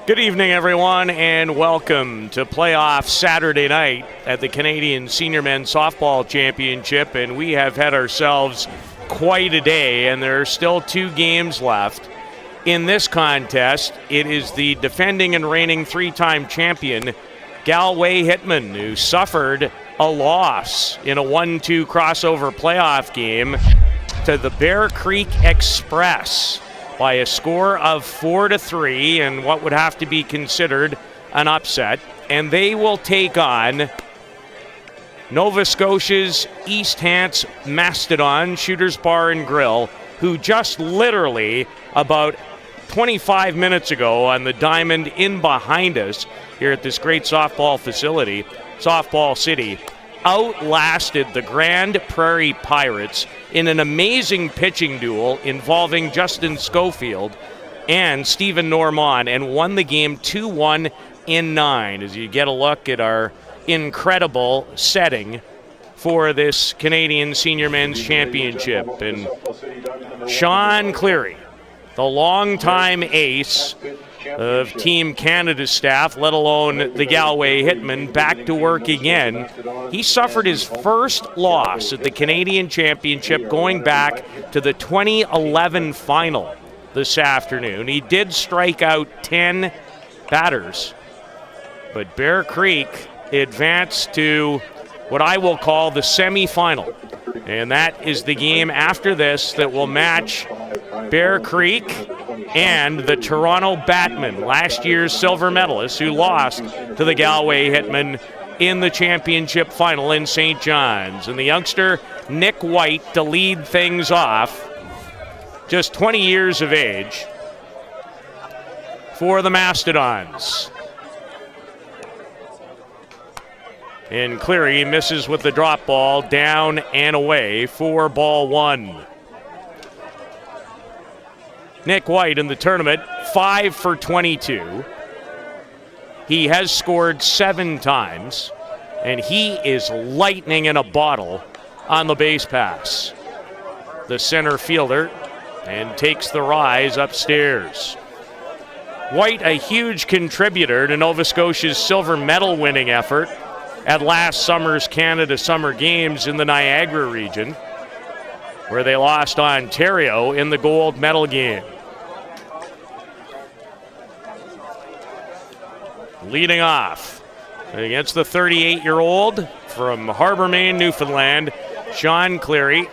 Good evening, everyone, and welcome to playoff Saturday night at the Canadian Senior Men's Softball Championship. And we have had ourselves quite a day, and there are still 2 games left. In this contest, it is the defending and reigning 3-time champion, Galway Hitmen, who suffered a loss in a 1-2 crossover playoff game to the Bear Creek Express by a score of 4-3 and what would have to be considered an upset. And they will take on Nova Scotia's East Hants Mastodons Shooters Bar and Grill, who just literally about 25 minutes ago on the diamond in behind us here at this great softball facility, Softball City, outlasted the Grand Prairie Pirates in an amazing pitching duel involving Justin Schofield and Stephen Normand, and won the game 2-1 in 9 as you get a look at our incredible setting for this Canadian Senior Men's Championship. And Sean Cleary, the longtime ace of Team Canada's staff, let alone the Galway Hitmen, back to work again. He suffered his first loss at the Canadian Championship going back to the 2011 final this afternoon. He did strike out 10 batters, but Bear Creek advanced to what I will call the semifinal, and that is the game after this that will match Bear Creek and the Toronto Batmen, last year's silver medalists, who lost to the Galway Hitmen in the championship final in St. John's. And the youngster, Nick White, to lead things off, just 20 years of age, for the Mastodons. And Cleary misses with the drop ball, down and away for ball 1. Nick White in the tournament, 5 for 22. He has scored 7 times, and he is lightning in a bottle on the base pass. The center fielder, and takes the rise upstairs. White, a huge contributor to Nova Scotia's silver medal winning effort at last summer's Canada Summer Games in the Niagara region, where they lost Ontario in the gold medal game. Leading off against the 38-year-old from Harbour, Maine, Newfoundland, Sean Cleary,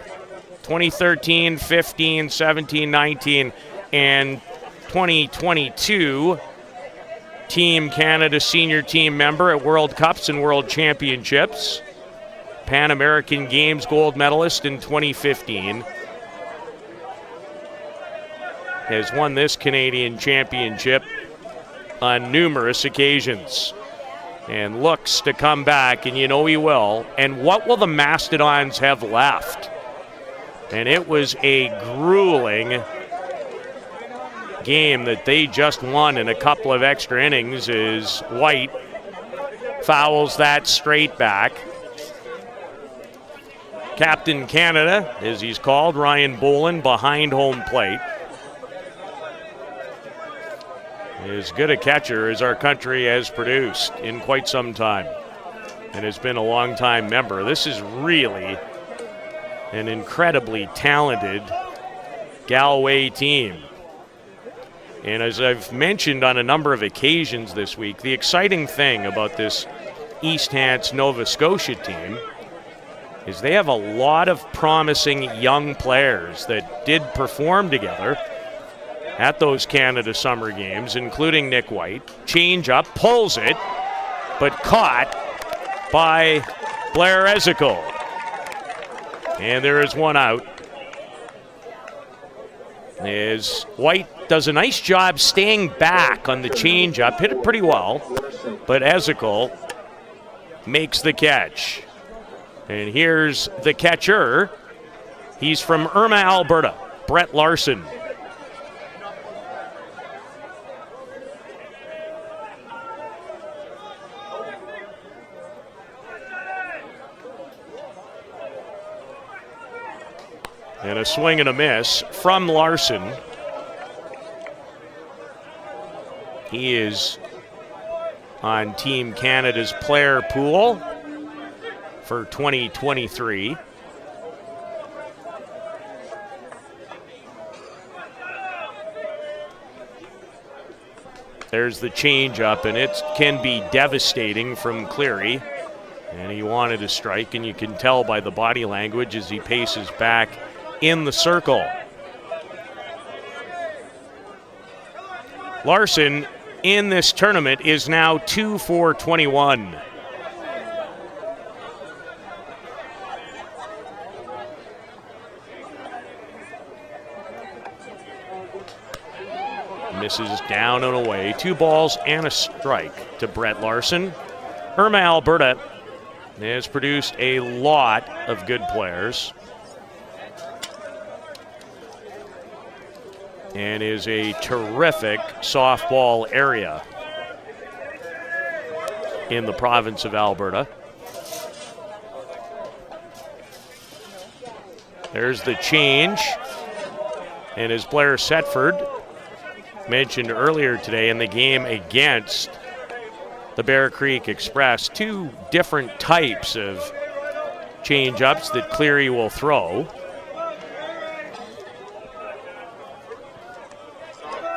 2013, 15, 17, 19, and 2022 Team Canada senior team member at World Cups and World Championships. Pan American Games gold medalist in 2015. Has won this Canadian championship on numerous occasions and looks to come back, and you know he will. And what will the Mastodons have left? And it was a grueling game that they just won in a couple of extra innings as White fouls that straight back. Captain Canada, as he's called, Ryan Bolin, behind home plate. As good a catcher as our country has produced in quite some time, and has been a long-time member. This is really an incredibly talented Galway team. And as I've mentioned on a number of occasions this week, the exciting thing about this East Hants Nova Scotia team is they have a lot of promising young players that did perform together at those Canada Summer Games, including Nick White. Change up, pulls it, but caught by Blair Ezekiel. And there is one out. As White does a nice job staying back on the changeup, hit it pretty well, but Ezekiel makes the catch. And here's the catcher. He's from Irma, Alberta, Brett Larson. And a swing and a miss from Larson. He is on Team Canada's player pool for 2023. There's the changeup, and it can be devastating from Cleary. And he wanted a strike, and you can tell by the body language as he paces back in the circle. Larson in this tournament is now 2 for 21. Misses down and away. 2 balls and a strike to Brett Larson. Irma, Alberta has produced a lot of good players and is a terrific softball area in the province of Alberta. There's the change, and as Blair Setford mentioned earlier today in the game against the Bear Creek Express, 2 different types of change-ups that Cleary will throw.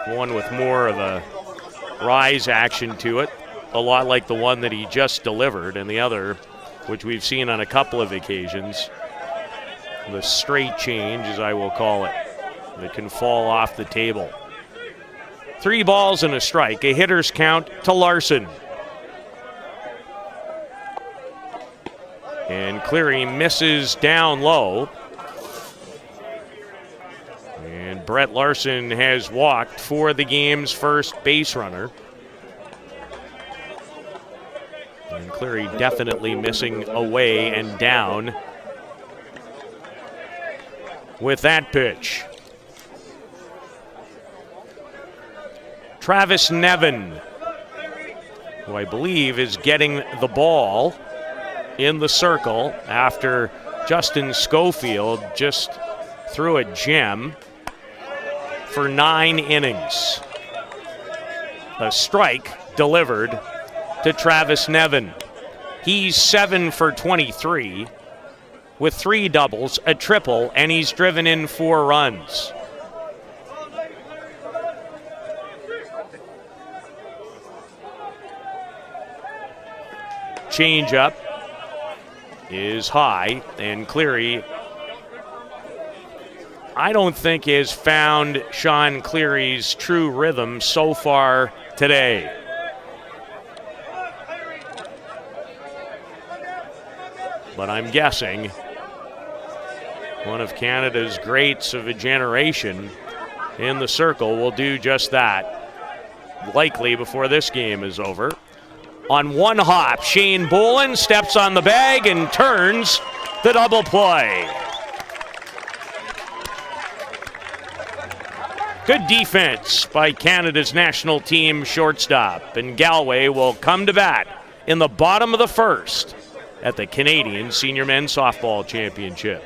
One with more of a rise action to it, a lot like the one that he just delivered, and the other, which we've seen on a couple of occasions, the straight change, as I will call it, that can fall off the table. 3 balls and a strike, a hitter's count to Larson. And Cleary misses down low. And Brett Larson has walked for the game's first base runner. And Cleary definitely missing away and down with that pitch. Travis Nevin, who I believe is getting the ball in the circle after Justin Schofield just threw a gem for 9 innings. A strike delivered to Travis Nevin. He's 7 for 23 with 3 doubles, a triple, and he's driven in 4 runs. Changeup is high, and Cleary, I don't think, has found Sean Cleary's true rhythm so far today. But I'm guessing one of Canada's greats of a generation in the circle will do just that, likely before this game is over. On one hop, Shane Bolin steps on the bag and turns the double play. Good defense by Canada's national team shortstop, and Galway will come to bat in the bottom of the first at the Canadian Senior Men's Softball Championship.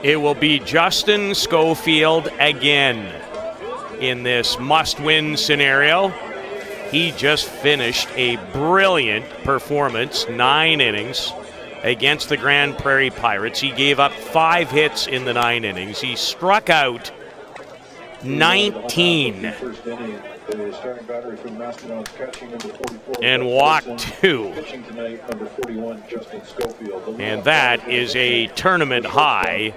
It will be Justin Schofield again in this must-win scenario. He just finished a brilliant performance, 9 innings, against the Grand Prairie Pirates. He gave up 5 hits in the 9 innings. He struck out 19 and walked 2. And that is a tournament high,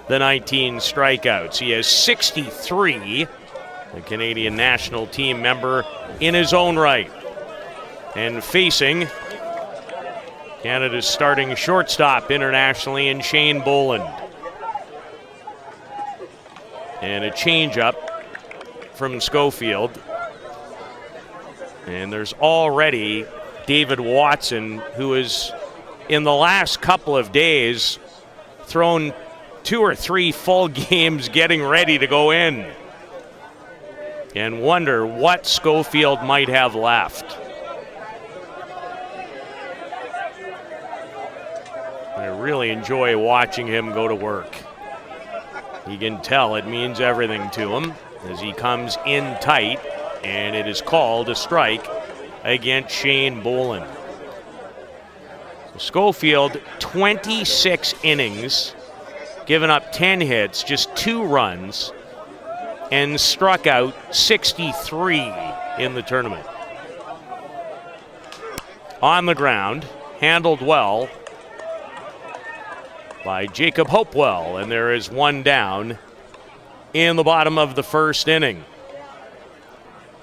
the 19 strikeouts. He has 63, the Canadian national team member in his own right. And facing Canada's starting shortstop internationally in Shane Boland. And a changeup from Schofield. And there's already David Watson, who has, in the last couple of days, thrown 2 or 3 full games getting ready to go in. And wonder what Schofield might have left. I really enjoy watching him go to work. You can tell it means everything to him as he comes in tight, and it is called a strike against Shane Boland. So Schofield, 26 innings, given up 10 hits, just 2 runs, and struck out 63 in the tournament. On the ground, handled well by Jacob Hopewell, and there is 1 down in the bottom of the first inning.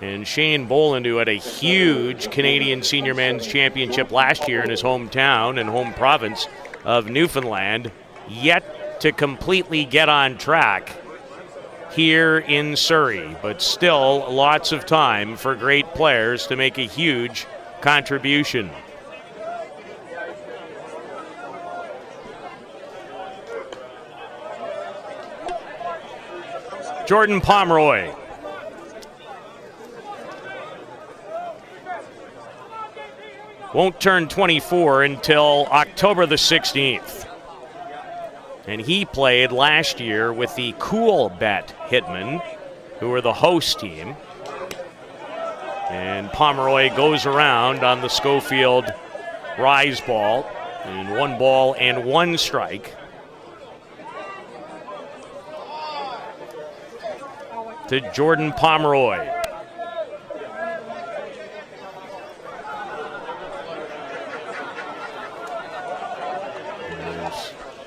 And Shane Boland, who had a huge Canadian Senior Men's Championship last year in his hometown and home province of Newfoundland, yet to completely get on track here in Surrey, but still lots of time for great players to make a huge contribution. Jordan Pomeroy. Won't turn 24 until October the 16th. And he played last year with the Cool Bet Hitmen, who were the host team. And Pomeroy goes around on the Schofield rise ball in 1 ball and 1 strike. To Jordan Pomeroy.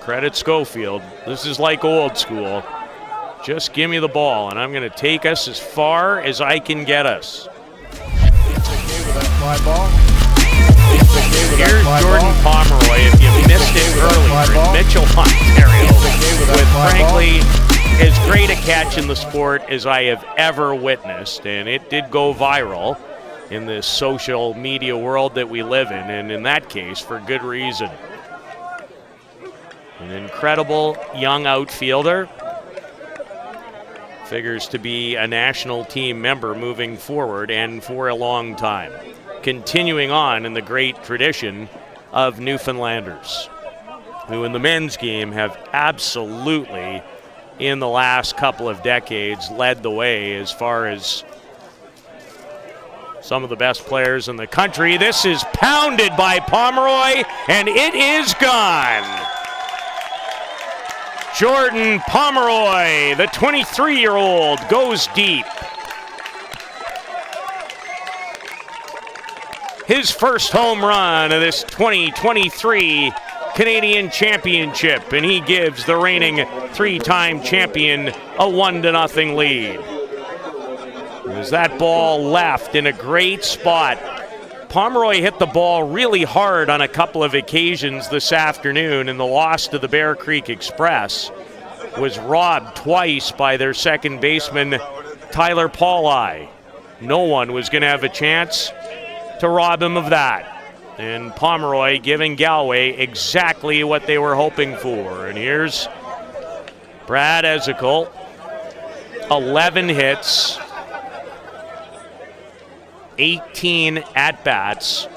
Credit Schofield. This is like old school. Just give me the ball, and I'm going to take us as far as I can get us. Here's Jordan Pomeroy. If you missed it earlier in Mitchell, Ontario, with frankly as great a catch in the sport as I have ever witnessed, and it did go viral in this social media world that we live in, and in that case, for good reason. An incredible young outfielder. Figures to be a national team member moving forward and for a long time. Continuing on in the great tradition of Newfoundlanders, who in the men's game have absolutely, in the last couple of decades, led the way as far as some of the best players in the country. This is pounded by Pomeroy, and it is gone. Jordan Pomeroy, the 23-year-old, goes deep. His first home run of this 2023 Canadian Championship, and he gives the reigning 3-time champion a 1-0 lead. As that ball left in a great spot. Pomeroy hit the ball really hard on a couple of occasions this afternoon, and the loss to the Bear Creek Express was robbed twice by their second baseman, Tyler Pauli. No one was going to have a chance to rob him of that. And Pomeroy giving Galway exactly what they were hoping for. And here's Brad Ezekiel, 11 hits, 18 at-bats.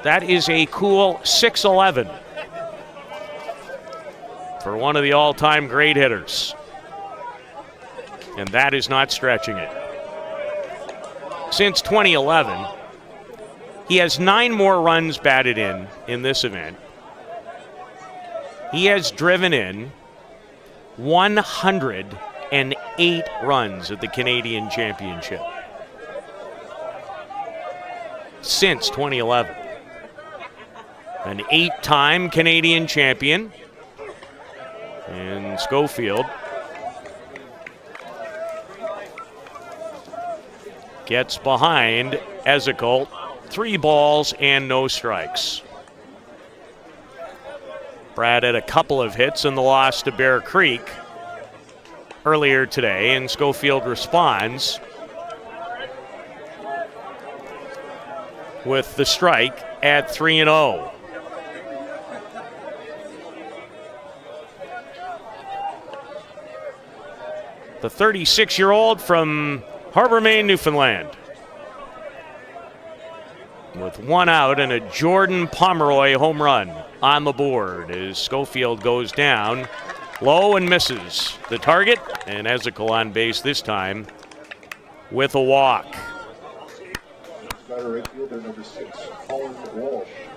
That is a cool 6-11. for one of the all-time great hitters. And that is not stretching it. Since 2011, he has 9 more runs batted in this event. He has driven in 108 runs at the Canadian Championship since 2011. An 8-time Canadian champion. And Schofield gets behind Ezekiel. 3 balls and no strikes. Brad had a couple of hits in the loss to Bear Creek earlier today, and Schofield responds with the strike at 3-0. The 36-year-old from Harbor, Maine, Newfoundland, with 1 out and a Jordan Pomeroy home run on the board as Schofield goes down low and misses the target, and Ezekiel on base this time with a walk.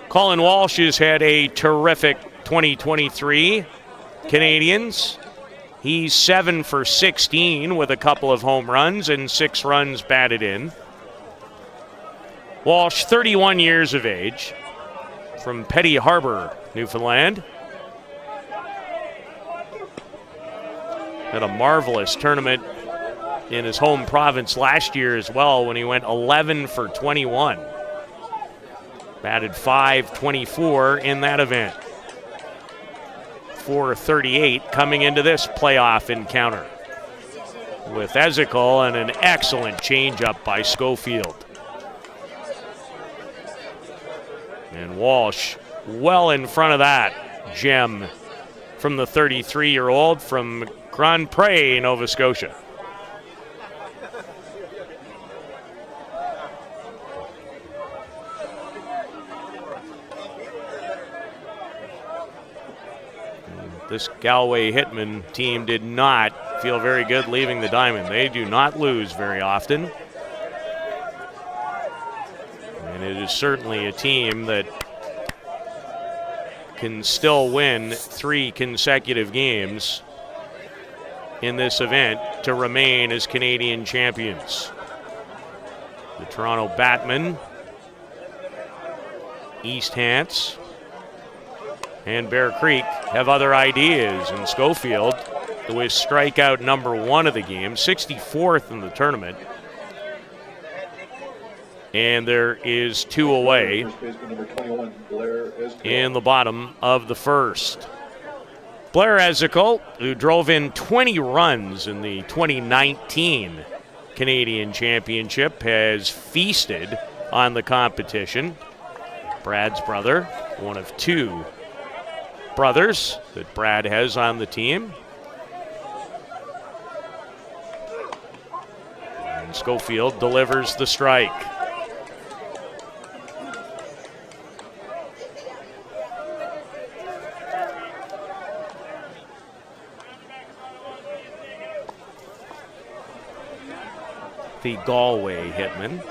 Colin Walsh has had a terrific 2023 Canadians. He's 7 for 16 with a couple of home runs and 6 runs batted in. Walsh, 31 years of age, from Petty Harbor, Newfoundland. Had a marvelous tournament in his home province last year as well when he went 11 for 21. Batted .524 in that event. .438 coming into this playoff encounter with Ezekiel and an excellent changeup by Schofield. And Walsh well in front of that gem from the 33-year-old from Grand Pré, Nova Scotia. This Galway Hitmen team did not feel very good leaving the diamond. They do not lose very often. And it is certainly a team that can still win 3 consecutive games in this event to remain as Canadian champions. The Toronto Batmen, East Hants, and Bear Creek have other ideas, and Schofield, who is strikeout number 1 of the game, 64th in the tournament. And there is 2 away in the bottom of the first. Blair Ezekiel, who drove in 20 runs in the 2019 Canadian Championship, has feasted on the competition. Brad's brother, one of 2 brothers that Brad has on the team. And Schofield delivers the strike. The Galway Hitmen.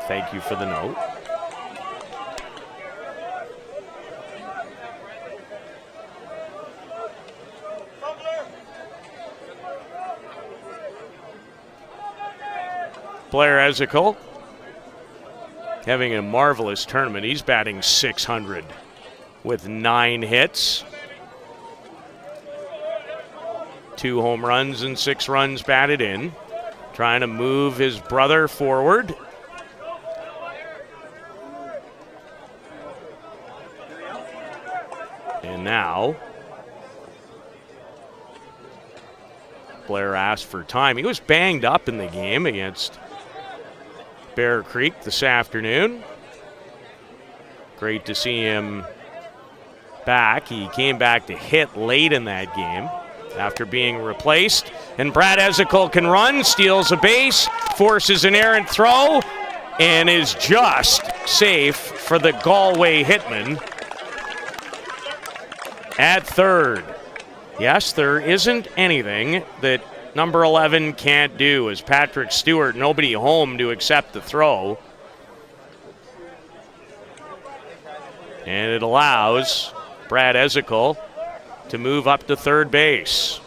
Thank you for the note. Blair Ezekiel having a marvelous tournament. He's batting .600 with 9 hits. 2 home runs and 6 runs batted in. Trying to move his brother forward. And now Blair asked for time. He was banged up in the game against Bear Creek this afternoon. Great to see him back. He came back to hit late in that game after being replaced. And Brad Ezekiel can run, steals a base, forces an errant throw, and is just safe for the Galway Hitmen. at third. Yes, there isn't anything that number 11 can't do, as Patrick Stewart, nobody home to accept the throw. And it allows Brad Ezekiel to move up to third base.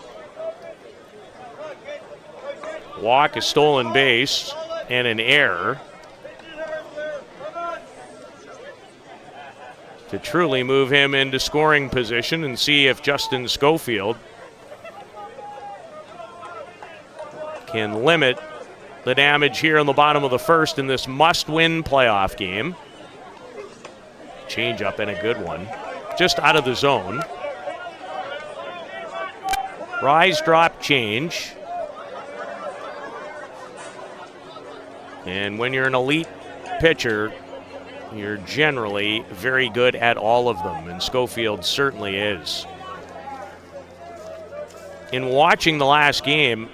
Walk, a stolen base, and an error to truly move him into scoring position and see if Justin Schofield can limit the damage here in the bottom of the first in this must-win playoff game. Change up and a good one. Just out of the zone. Rise, drop, change. And when you're an elite pitcher, you're generally very good at all of them, and Schofield certainly is. In watching the last game,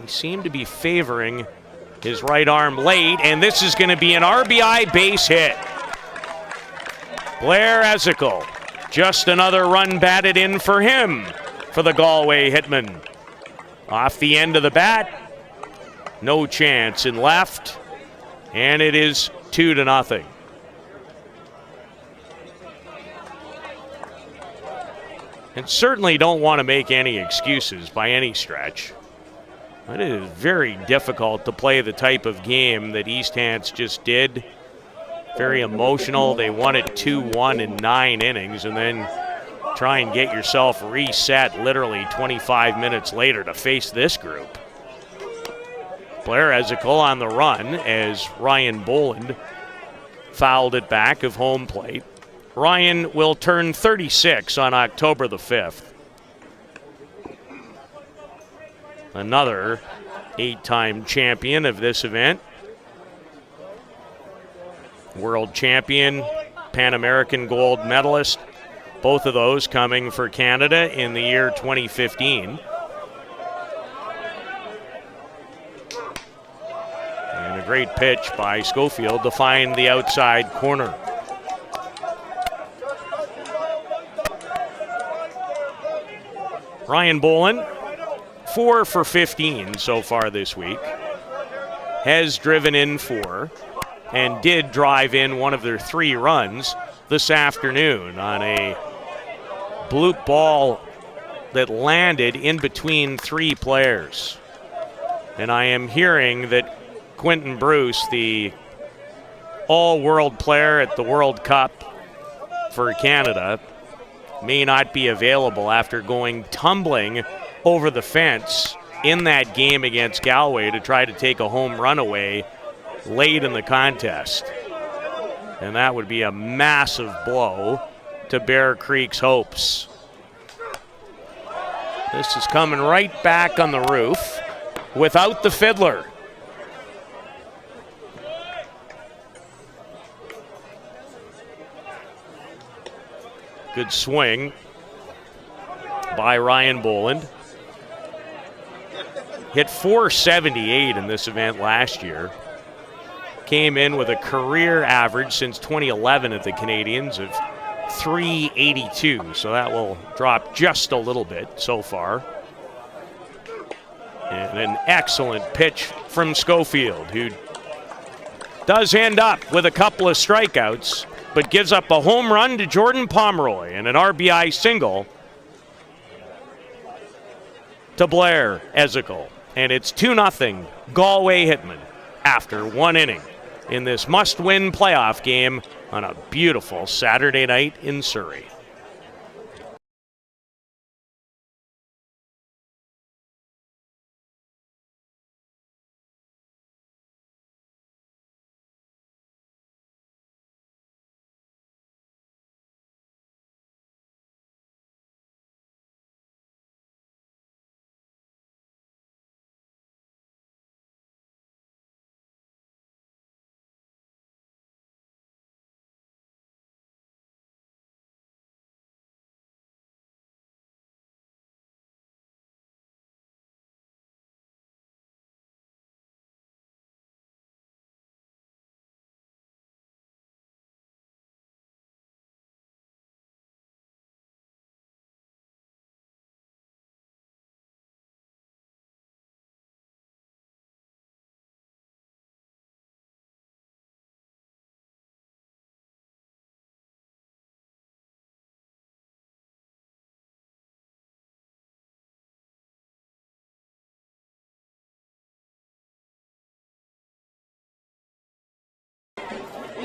he seemed to be favoring his right arm late, and this is going to be an RBI base hit. Blair Ezekiel, just another run batted in for him for the Galway Hitmen. Off the end of the bat, no chance in left, and it is 2-0. And certainly don't want to make any excuses by any stretch. It is very difficult to play the type of game that East Hants just did. Very emotional. They won it 2-1 in 9 innings, and then try and get yourself reset literally 25 minutes later to face this group. Blair Ezekiel on the run as Ryan Boland fouled it back of home plate. Ryan will turn 36 on October the 5th. Another 8-time champion of this event. World champion, Pan American gold medalist. Both of those coming for Canada in the year 2015. And a great pitch by Schofield to find the outside corner. Ryan Boland, 4 for 15 so far this week. Has driven in 4 and did drive in one of their 3 runs this afternoon on a bloop ball that landed in between 3 players. And I am hearing that Quentin Bruce, the all-world player at the World Cup for Canada, may not be available after going tumbling over the fence in that game against Galway to try to take a home run away late in the contest. And that would be a massive blow to Bear Creek's hopes. This is coming right back on the roof without the fiddler. Good swing by Ryan Boland. Hit .478 in this event last year. Came in with a career average since 2011 at the Canadians of .382, so that will drop just a little bit so far. And an excellent pitch from Schofield, who does end up with a couple of strikeouts, but gives up a home run to Jordan Pomeroy and an RBI single to Blair Ezekiel. And it's 2-0 Galway Hitmen after 1 inning in this must-win playoff game on a beautiful Saturday night in Surrey.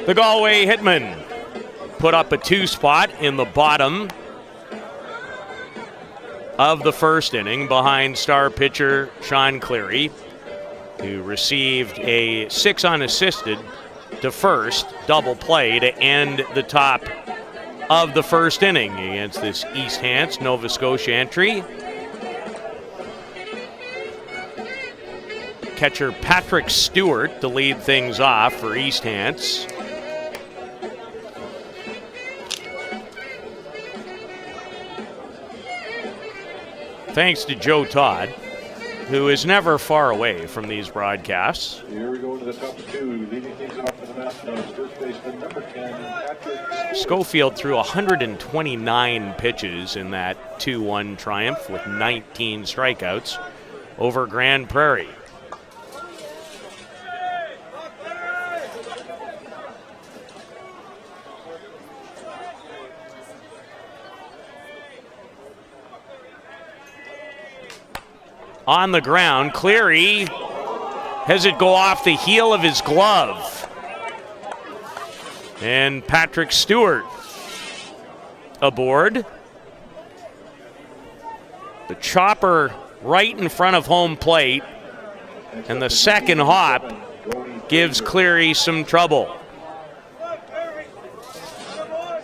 The Galway Hitmen put up a 2 spot in the bottom of the first inning behind star pitcher Sean Cleary, who received a 6 unassisted to first double play to end the top of the first inning against this East Hants, Nova Scotia entry. Catcher Patrick Stewart to lead things off for East Hants. Thanks to Joe Todd, who is never far away from these broadcasts. Here we go to the top 2, leading things off for the MASTODONS, first baseman number 10, Patrick. Schofield threw 129 pitches in that 2-1 triumph with 19 strikeouts over Grand Prairie. On the ground, Cleary has it go off the heel of his glove. And Patrick Stewart aboard. The chopper right in front of home plate. And the second hop gives Cleary some trouble.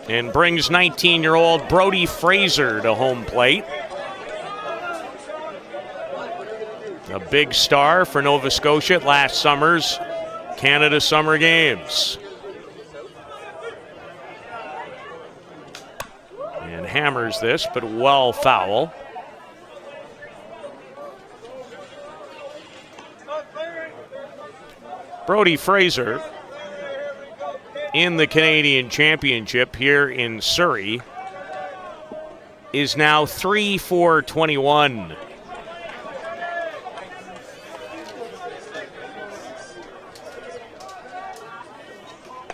And brings 19-year-old Brody Fraser to home plate. A big star for Nova Scotia at last summer's Canada Summer Games. And hammers this, but well foul. Brody Fraser in the Canadian Championship here in Surrey is now 3 for 21.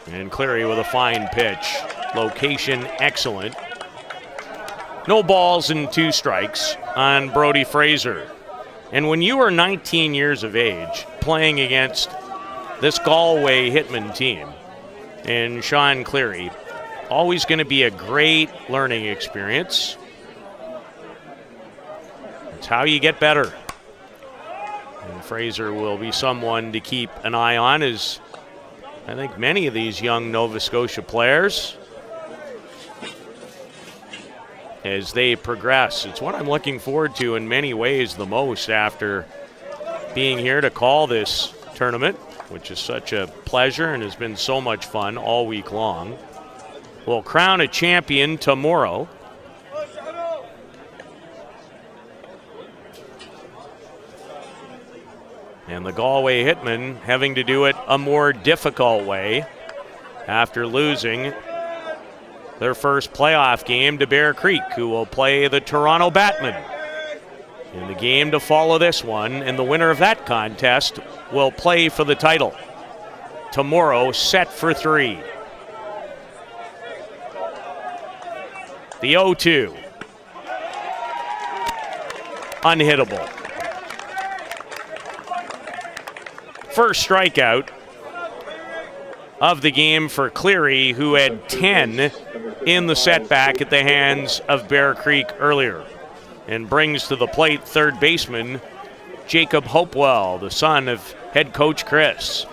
And Cleary with a fine pitch. Location excellent. No balls and 2 strikes on Brody Fraser. And when you are 19 years of age playing against this Galway Hitman team and Sean Cleary, always going to be a great learning experience. It's how you get better. And Fraser will be someone to keep an eye on, as I think many of these young Nova Scotia players, as they progress. It's what I'm looking forward to in many ways the most after being here to call this tournament, which is such a pleasure and has been so much fun all week long. We'll crown a champion tomorrow. And the Galway Hitmen having to do it a more difficult way after losing their first playoff game to Bear Creek, who will play the Toronto Batmen in the game to follow this one. And the winner of that contest will play for the title tomorrow, set for 3. The 0-2. Unhittable. First strikeout of the game for Cleary, who had 10 in the setback at the hands of Bear Creek earlier, and brings to the plate third baseman Jacob Hopewell, the son of head coach Chris.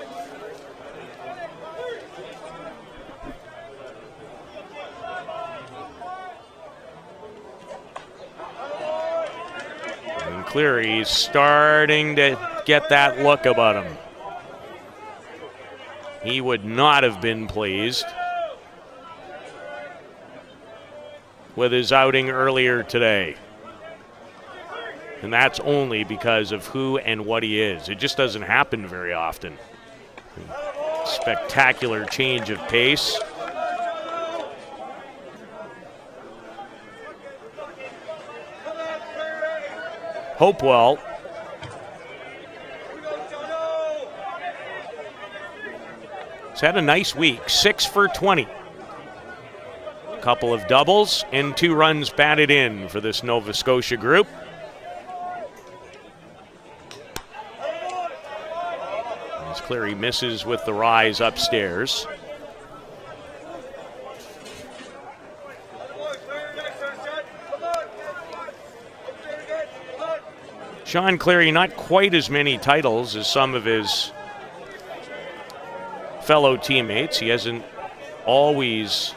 And Cleary's starting to get that look about him. He would not have been pleased with his outing earlier today. And that's only because of who and what he is. It just doesn't happen very often. Spectacular change of pace. Hopewell has had a nice week, 6 for 20. A couple of doubles and 2 runs batted in for this Nova Scotia group. As Cleary misses with the rise upstairs. Sean Cleary, not quite as many titles as some of his fellow teammates. He hasn't always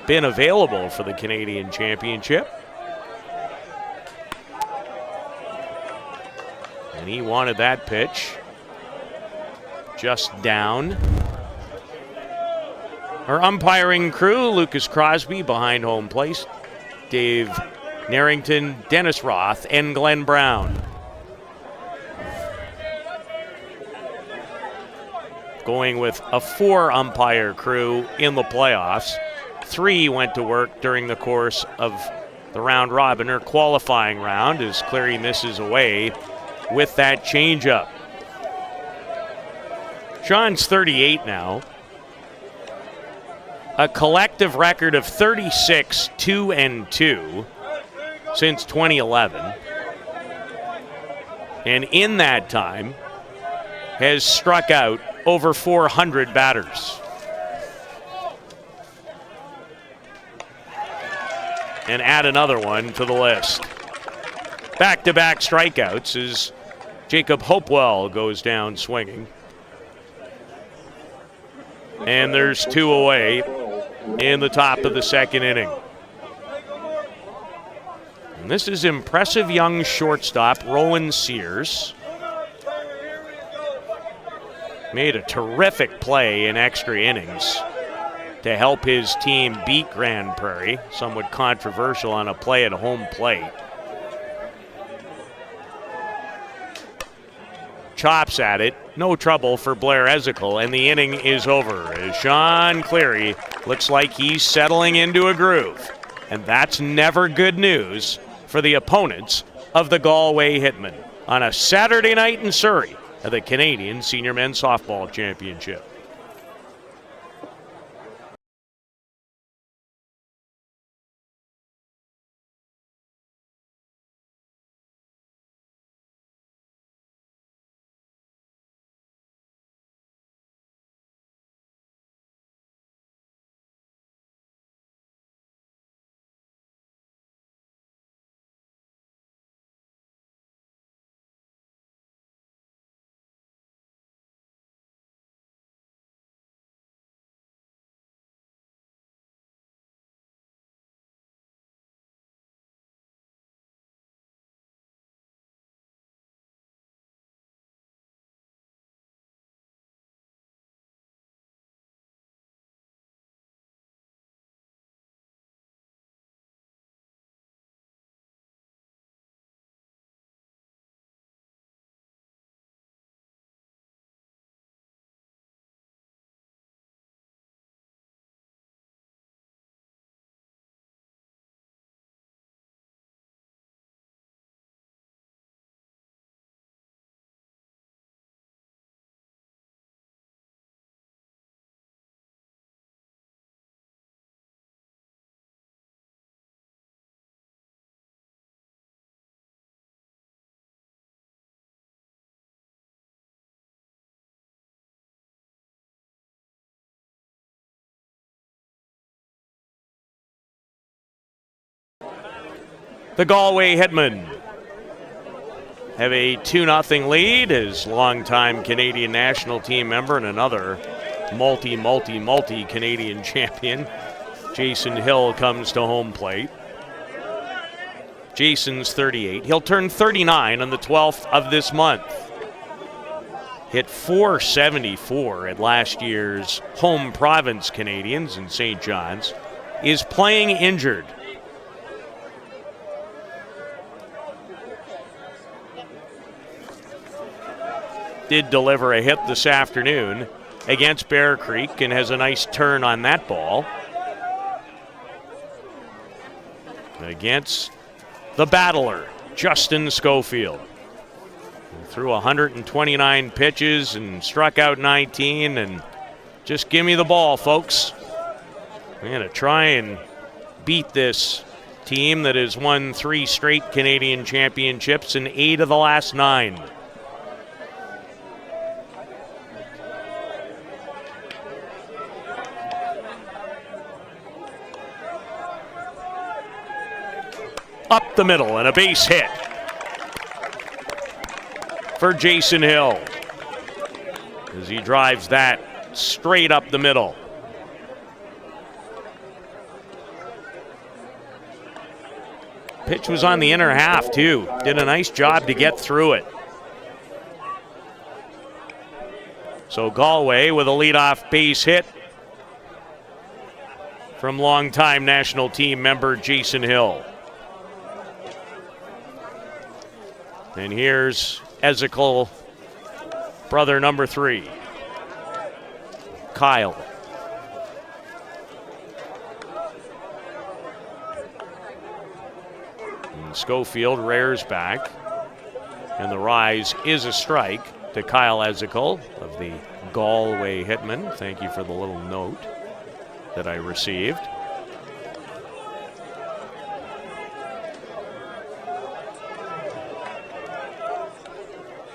been available for the Canadian Championship. And he wanted that pitch. Just down. Our umpiring crew, Lucas Crosby behind home plate, Dave Narrington, Dennis Roth, and Glenn Brown. Going with a 4-umpire crew in the playoffs. 3 went to work during the course of the round robin or qualifying round as Cleary misses away with that changeup. Sean's 38 now. A collective record of 36, 2-2 since 2011. And in that time has struck out over 400 batters. And add another one to the list. Back-to-back strikeouts as Jacob Hopewell goes down swinging. And there's 2 away in the top of the second inning. And this is impressive young shortstop Rowan Sears. Made a terrific play in extra innings to help his team beat Grand Prairie. Somewhat controversial on a play at home plate. Chops at it, no trouble for Blair Ezekiel, and the inning is over as Sean Cleary looks like he's settling into a groove. And that's never good news for the opponents of the Galway Hitmen on a Saturday night in Surrey at the Canadian Senior Men's Softball Championship. The Galway Hitmen have a 2-0 lead as longtime Canadian national team member and another multi Canadian champion, Jason Hill, comes to home plate. Jason's 38. He'll turn 39 on the 12th of this month. Hit .474 at last year's home province Canadians in St. John's. Is playing injured. Did deliver a hit this afternoon against Bear Creek and has a nice turn on that ball. Against the battler, Justin Schofield. He threw 129 pitches and struck out 19, and just give me the ball, folks. I'm going to try and beat this team that has won 3 straight Canadian championships and 8 of the last 9. Up the middle and a base hit. for Jason Hill as he drives that straight up the middle. Pitch was on the inner half too. Did a nice job to get through it. So Galway with a leadoff base hit from longtime national team member Jason Hill. And here's Ezekiel, brother number 3, Kyle. And Schofield rears back, and the rise is a strike to Kyle Ezekiel of the Galway Hitmen. Thank you for the little note that I received.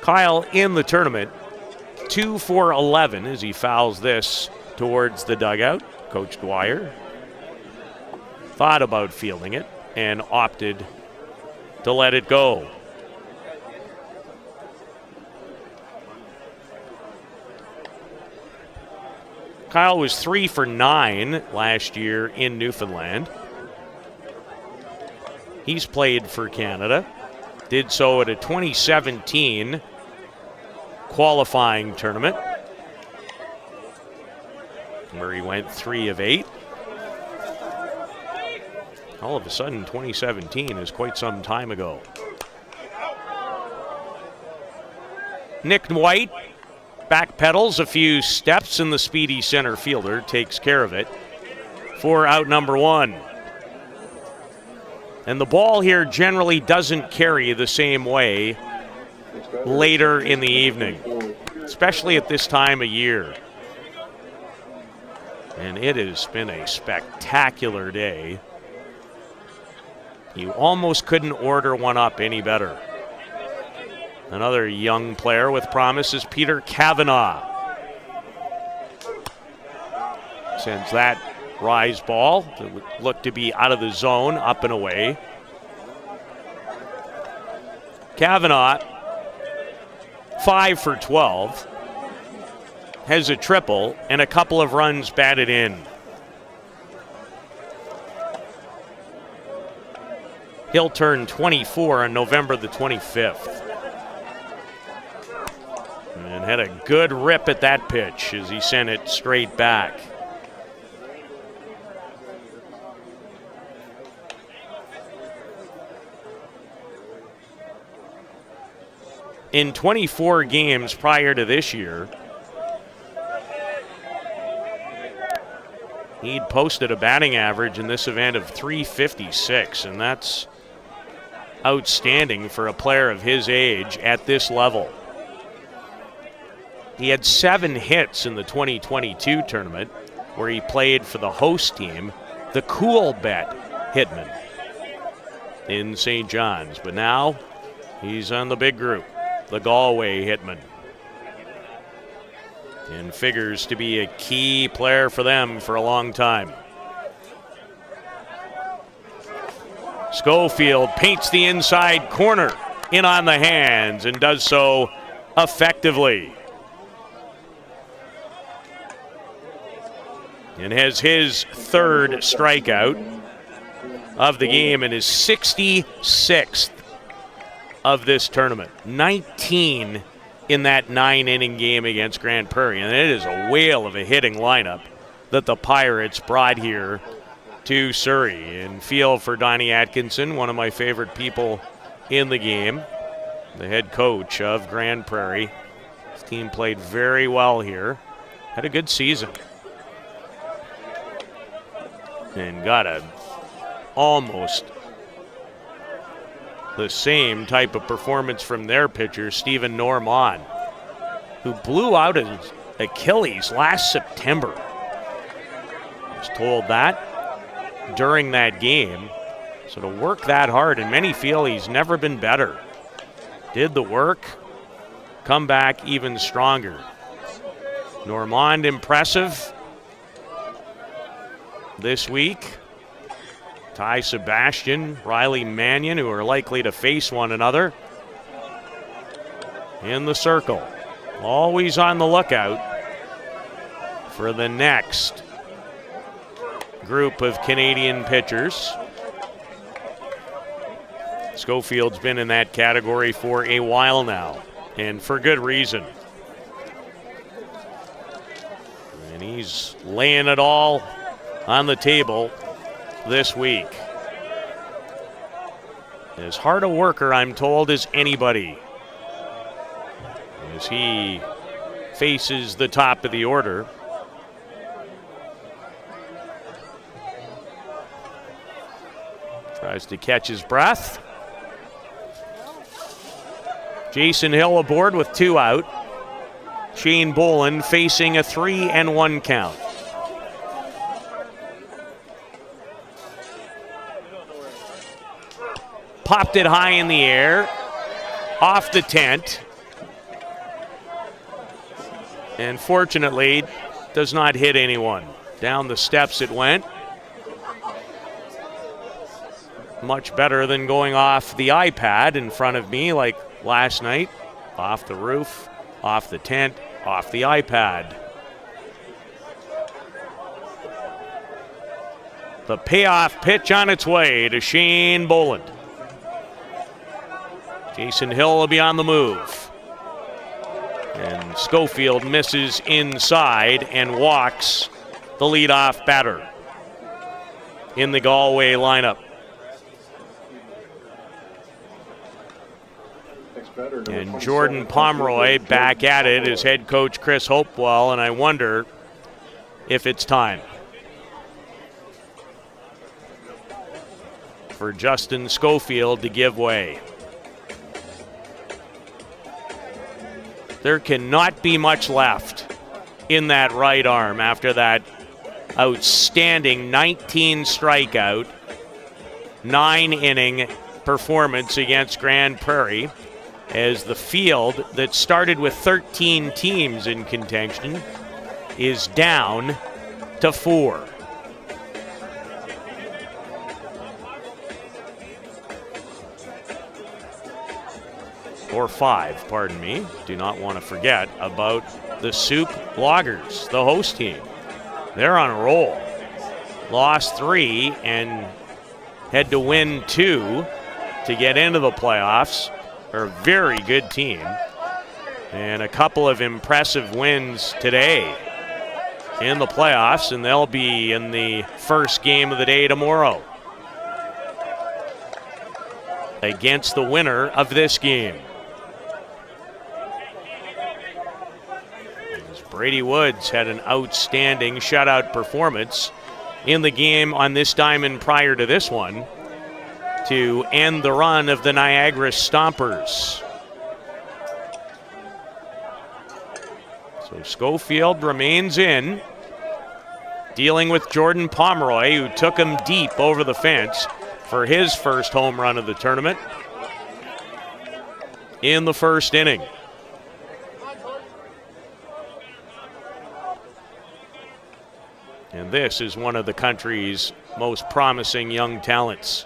Kyle in the tournament, 2 for 11 as he fouls this towards the dugout. Coach Dwyer thought about fielding it and opted to let it go. Kyle was 3 for 9 last year in Newfoundland. He's played for Canada. Did so at a 2017 qualifying tournament where he went 3 of 8. All of a sudden, 2017 is quite some time ago. Nick White backpedals a few steps, and the speedy center fielder takes care of it for out number 1. And the ball here generally doesn't carry the same way later in the evening, especially at this time of year. And it has been a spectacular day. You almost couldn't order one up any better. Another young player with promise is Peter Kavanagh. Sends that rise ball that would look to be out of the zone, up and away. Kavanagh, 5 for 12, has a triple and a couple of runs batted in. He'll turn 24 on November the 25th. And had a good rip at that pitch as he sent it straight back. In 24 games prior to this year, he'd posted a batting average in this event of .356, and that's outstanding for a player of his age at this level. He had 7 hits in the 2022 tournament where he played for the host team, the Cool Bet Hitmen in St. John's. But now he's on the big group, the Galway Hitmen, and figures to be a key player for them for a long time. Schofield paints the inside corner in on the hands and does so effectively. And has his 3rd strikeout of the game and his 66th of this tournament. 19 in that 9-inning game against Grand Prairie. And it is a whale of a hitting lineup that the Pirates brought here to Surrey. And feel for Donnie Atkinson, one of my favorite people in the game, the head coach of Grand Prairie. His team played very well here. Had a good season. And got a almost the same type of performance from their pitcher, Stephen Normand, who blew out his Achilles last September. I was told that during that game. So to work that hard, and many feel he's never been better. Did the work, come back even stronger. Normand impressive this week. Ty Sebastian, Riley Mannion, who are likely to face one another in the circle. Always on the lookout for the next group of Canadian pitchers. Schofield's been in that category for a while now, and for good reason. And he's laying it all on the table this week. As hard a worker, I'm told, as anybody, as he faces the top of the order. Tries to catch his breath. Jason Hill aboard with 2 out. Shane Boland facing a 3-1 count. Popped it high in the air, off the tent, and fortunately does not hit anyone. Down the steps it went. Much better than going off the iPad in front of me like last night. Off the roof, off the tent, off the iPad. The payoff pitch on its way to Shane Boland. Jason Hill will be on the move. And Schofield misses inside and walks the leadoff batter in the Galway lineup. And Jordan Pomeroy back at it is head coach Chris Hopewell, and I wonder if it's time for Justin Schofield to give way. There cannot be much left in that right arm after that outstanding 19 strikeout, 9-inning performance against Grand Prairie, as the field that started with 13 teams in contention is down to 4. Or 5, pardon me. Do not want to forget about the Soup Loggers, the host team. They're on a roll. Lost 3 and had to win 2 to get into the playoffs. They're a very good team. And a couple of impressive wins today in the playoffs, and they'll be in the first game of the day tomorrow against the winner of this game. Brady Woods had an outstanding shutout performance in the game on this diamond prior to this one to end the run of the Niagara Stompers. So Schofield remains in, dealing with Jordan Pomeroy, who took him deep over the fence for his first home run of the tournament in the first inning. And this is one of the country's most promising young talents.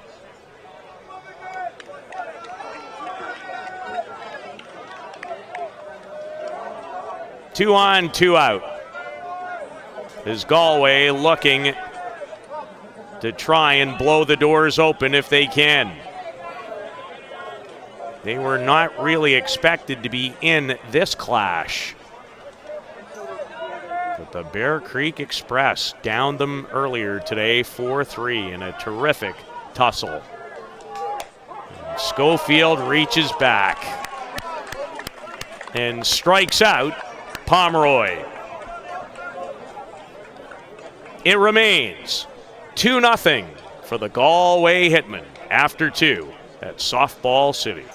Two on, 2 out. Is Galway looking to try and blow the doors open if they can. They were not really expected to be in this clash. But the Bear Creek Express downed them earlier today, 4-3 in a terrific tussle. And Schofield reaches back and strikes out Pomeroy. It remains 2-0 for the Galway Hitmen after 2 at Softball City.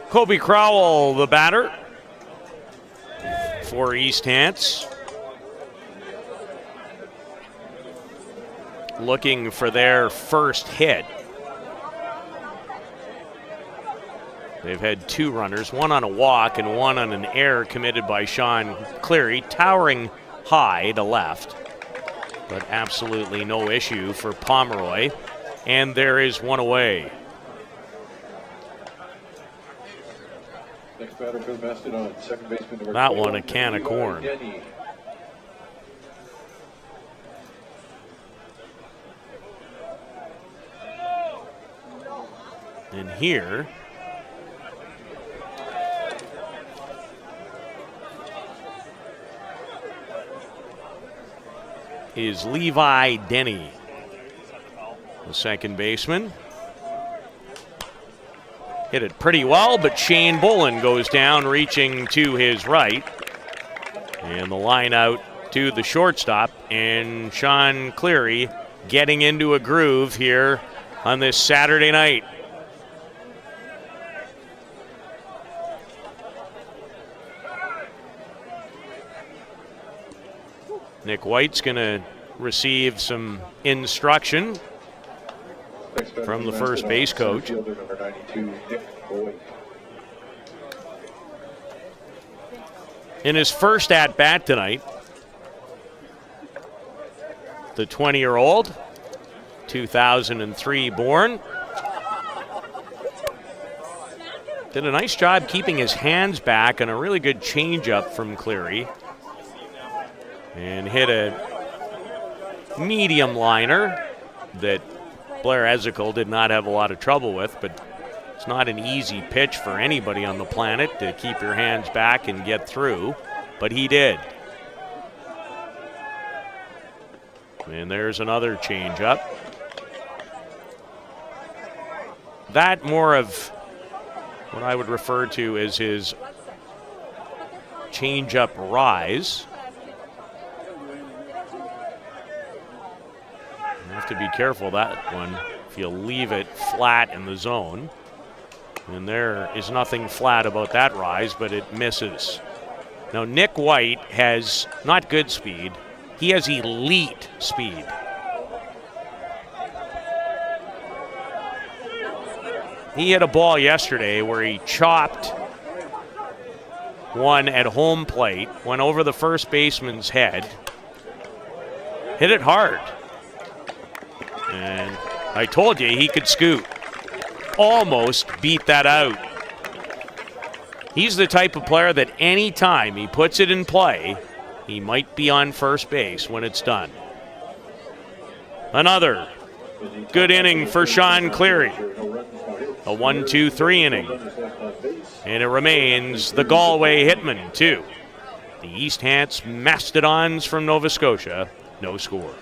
Kobe Crowell, the batter for East Hants. Looking for their first hit. They've had two runners, one on a walk and one on an error committed by Sean Cleary, towering high to left. But absolutely no issue for Pomeroy. And there is one away. Next batter for the Mastodons, second baseman number That one a can of corn. And here is Levi Denny, the second baseman. Hit it pretty well, but Shane Bolin goes down, reaching to his right. And the line out to the shortstop, and Sean Cleary getting into a groove here on this Saturday night. Nick White's going to receive some instruction from the first base coach. In his first at-bat tonight, the 20-year-old, 2003 born, did a nice job keeping his hands back on a really good changeup from Cleary. And hit a medium liner that Blair Ezekiel did not have a lot of trouble with, but it's not an easy pitch for anybody on the planet to keep your hands back and get through, but he did. And there's another changeup. That more of what I would refer to as his changeup rise. You have to be careful that one if you leave it flat in the zone. And there is nothing flat about that rise, but it misses. Now Nick White has not good speed, he has elite speed. He hit a ball yesterday where he chopped one at home plate, went over the first baseman's head, hit it hard. And I told you he could scoot. Almost beat that out. He's the type of player that any time he puts it in play, he might be on first base when it's done. Another good inning for Sean Cleary. A 1-2-3 inning. And it remains the Galway Hitmen 2. The East Hants Mastodons from Nova Scotia, no score.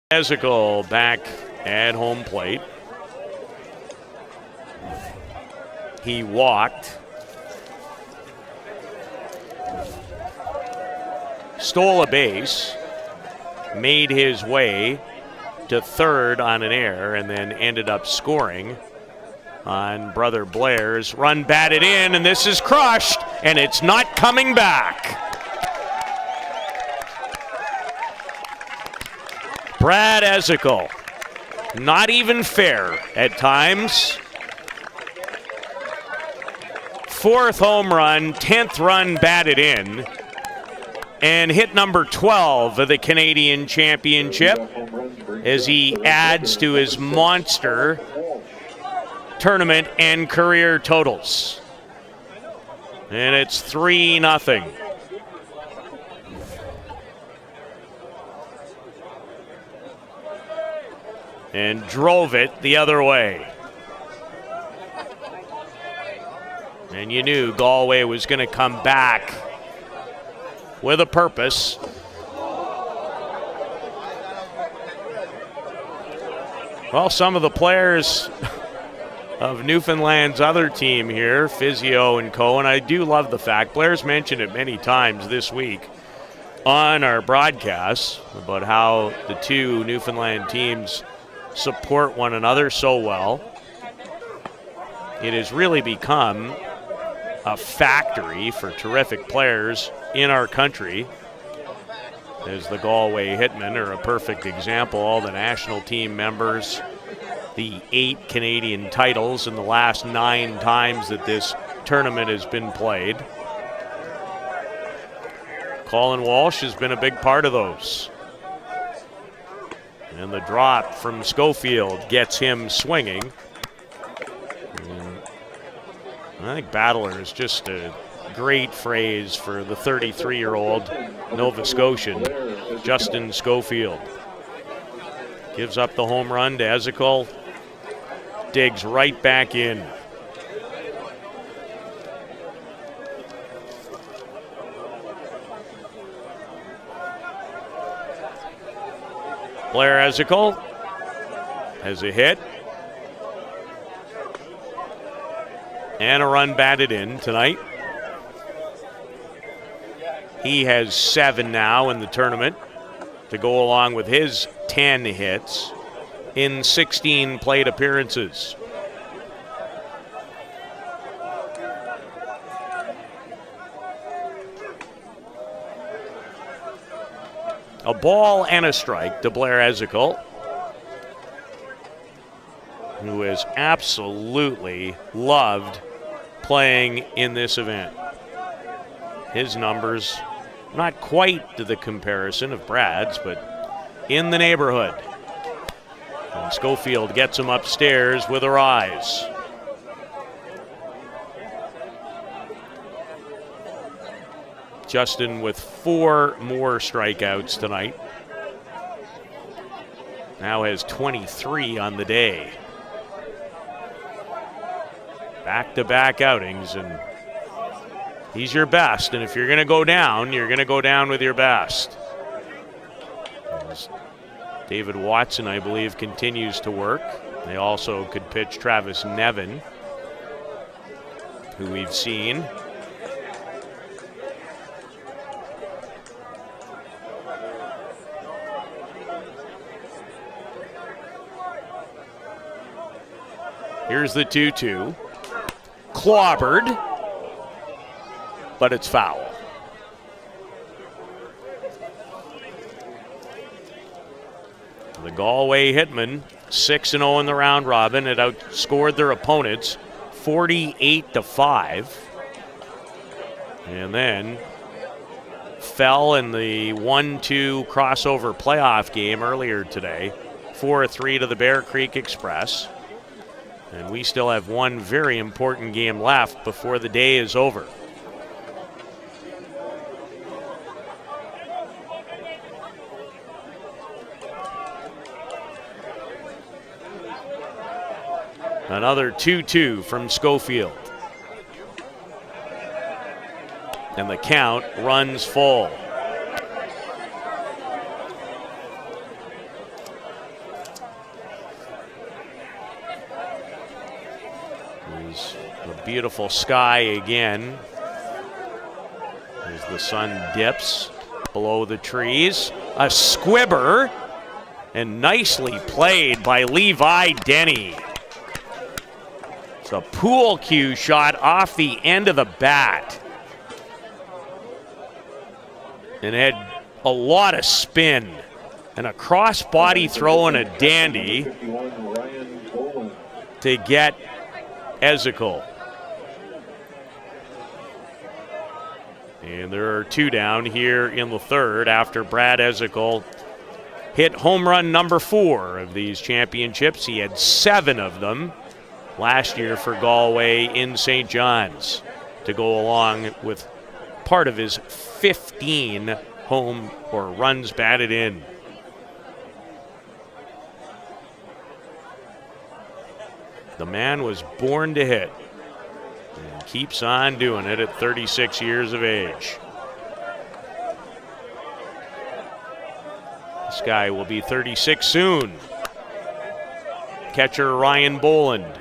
Ezekiel back at home plate. He walked stole a base, made his way to third on an error, and then ended up scoring on brother Blair's run, batted in, and this is crushed, and it's not coming back. Brad Ezekiel, not even fair at times. 4th home run, 10th run batted in, and hit number 12 of the Canadian Championship as he adds to his monster tournament and career totals. And it's 3-0. And drove it the other way. And you knew Galway was going to come back with a purpose. Well, some of the players of Newfoundland's other team here, Physio and co, and I do love the fact, Blair's mentioned it many times this week on our broadcasts about how the two Newfoundland teams support one another so well. It has really become a factory for terrific players in our country. As the Galway Hitmen are a perfect example. All the national team members, the 8 Canadian titles in the last 9 times that this tournament has been played. Colin Walsh has been a big part of those. And the drop from Schofield gets him swinging. And I think battler is just a great phrase for the 33-year-old Nova Scotian, Justin Schofield. Gives up the home run to Ezekiel. Digs right back in. Blair Ezekiel has a hit. And a run batted in tonight. He has 7 now in the tournament to go along with his 10 hits in 16 plate appearances. A ball and a strike to Blair Ezekiel, who has absolutely loved playing in this event. His numbers, not quite to the comparison of Brad's, but in the neighborhood. And Schofield gets him upstairs with a rise. Justin with 4 more strikeouts tonight. Now has 23 on the day. Back-to-back outings, and he's your best. And if you're going to go down, you're going to go down with your best. As David Watson, I believe, continues to work. They also could pitch Travis Nevin, who we've seen. Here's the 2-2. Clobbered, but it's foul. The Galway Hitmen, 6-0 in the round robin. It outscored their opponents 48-5. And then fell in the 1-2 crossover playoff game earlier today, 4-3 to the Bear Creek Express. And we still have one very important game left before the day is over. Another 2-2 from Schofield. And the count runs full. The beautiful sky again as the sun dips below the trees. A squibber, and nicely played by Levi Denny. It's a pool cue shot off the end of the bat. And it had a lot of spin. And a cross-body throw and a dandy to get Ezekiel. And there are two down here in the third after Brad Ezekiel hit home run number 4 of these championships. He had 7 of them last year for Galway in St. John's to go along with part of his 15 home or runs batted in. The man was born to hit and keeps on doing it at 36 years of age. This guy will be 36 soon. Catcher Ryan Boland.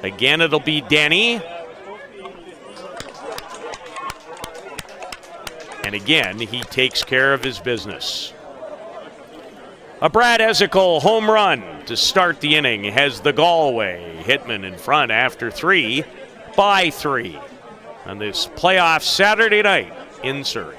Again, it'll be Denny. And again, he takes care of his business. A Brad Ezekiel home run to start the inning has the Galway Hitmen in front after 3 by 3 on this playoff Saturday night in Surrey.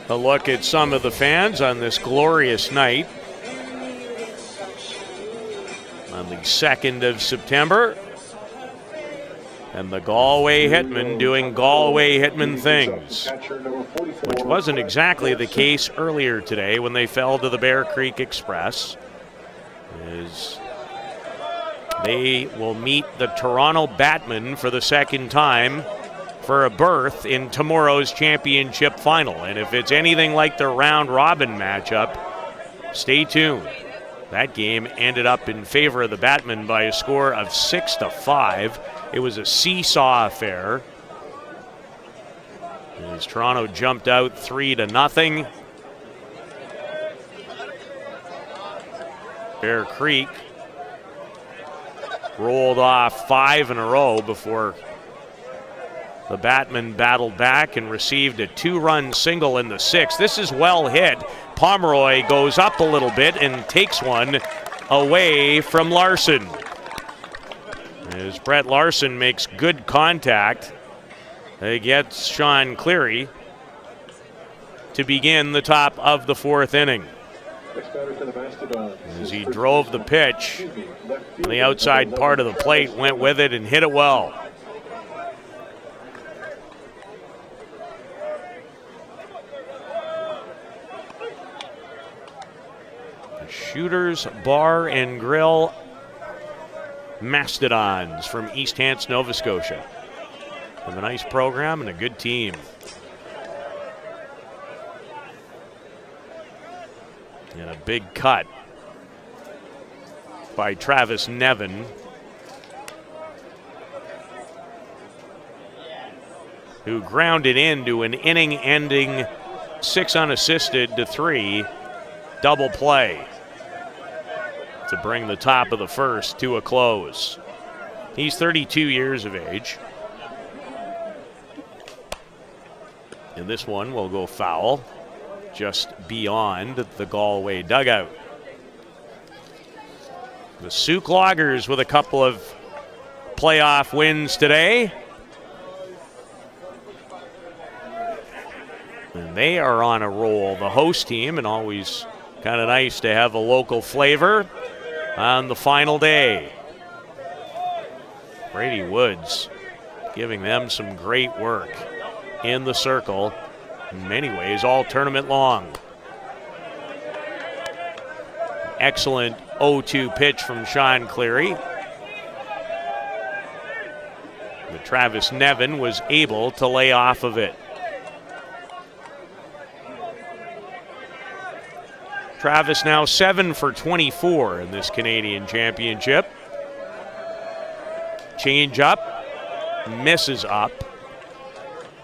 A look at some of the fans on this glorious night on the 2nd of September. And the Galway Hitmen doing Galway Hitmen things, which wasn't exactly the case earlier today when they fell to the Bear Creek Express. As they will meet the Toronto Batmen for the second time for a berth in tomorrow's championship final. And if it's anything like the round robin matchup, stay tuned. That game ended up in favor of the Batmen by a score of 6-5. It was a seesaw affair as Toronto jumped out 3-0. Bear Creek rolled off 5 in a row before the Batmen battled back and received a 2-run single in the 6th. This is well hit. Pomeroy goes up a little bit and takes one away from Larson. As Brett Larson makes good contact, he gets Sean Cleary to begin the top of the 4th inning. As he drove the pitch on the outside part of the plate, went with it and hit it well. Shooters Bar and Grill Mastodons from East Hants, Nova Scotia. With a nice program and a good team. And a big cut by Travis Nevin, who grounded into an inning-ending 6 unassisted to 3 double play. to bring the top of the first to a close. He's 32 years of age. And this one will go foul just beyond the Galway dugout. The Souk Loggers with a couple of playoff wins today. And they are on a roll, the host team, and always kind of nice to have a local flavor on the final day. Brady Woods giving them some great work in the circle, in many ways all tournament long. Excellent 0-2 pitch from Sean Cleary. But Travis Nevin was able to lay off of it. Travis now 7 for 24 in this Canadian Championship. Change up, misses up.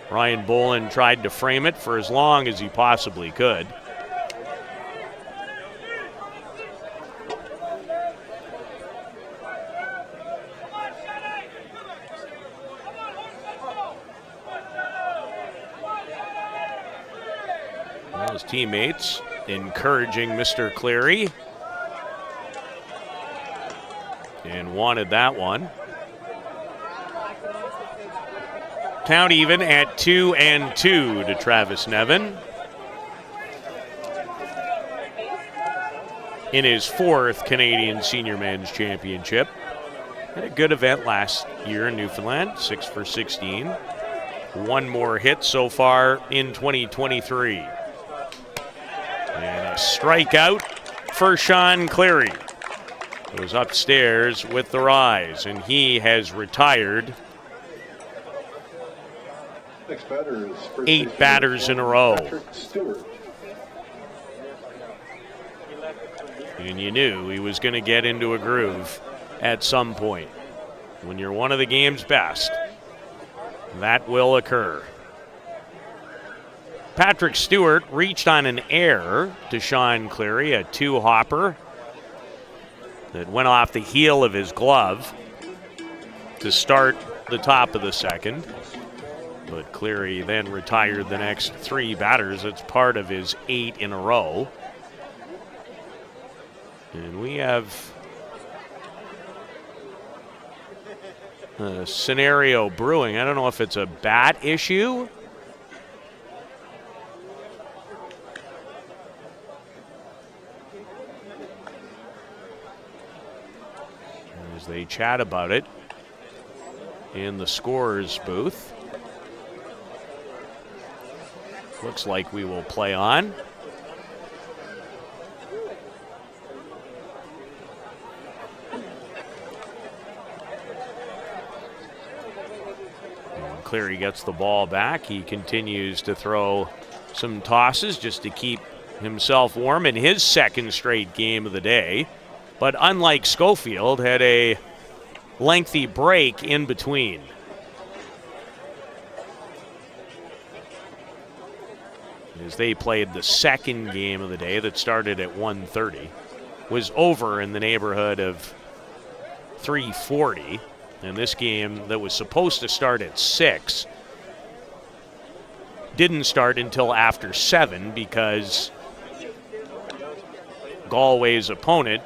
Ryan Bolin tried to frame it for as long as he possibly could. Well, his teammates encouraging Mr. Cleary, and wanted that one. Count even at 2-2 to Travis Nevin in his 4th Canadian Senior Men's Championship. Had a good event last year in Newfoundland, 6 for 16. One more hit so far in 2023. And a strikeout for Sean Cleary. Goes upstairs with the rise, and he has retired 8 batters in a row. And you knew he was going to get into a groove at some point. When you're one of the game's best, that will occur. Patrick Stewart reached on an error to Sean Cleary, a 2-hopper that went off the heel of his glove to start the top of the second. But Cleary then retired the next 3 batters. It's part of his 8 in a row. And we have a scenario brewing. I don't know if it's a bat issue. As they chat about it in the scorer's booth. Looks like we will play on. And Cleary gets the ball back. He continues to throw some tosses just to keep himself warm in his 2nd straight game of the day. But unlike Schofield, had a lengthy break in between. As they played the 2nd game of the day that started at 1:30, was over in the neighborhood of 3:40. And this game that was supposed to start at 6 didn't start until after 7 because Galway's opponent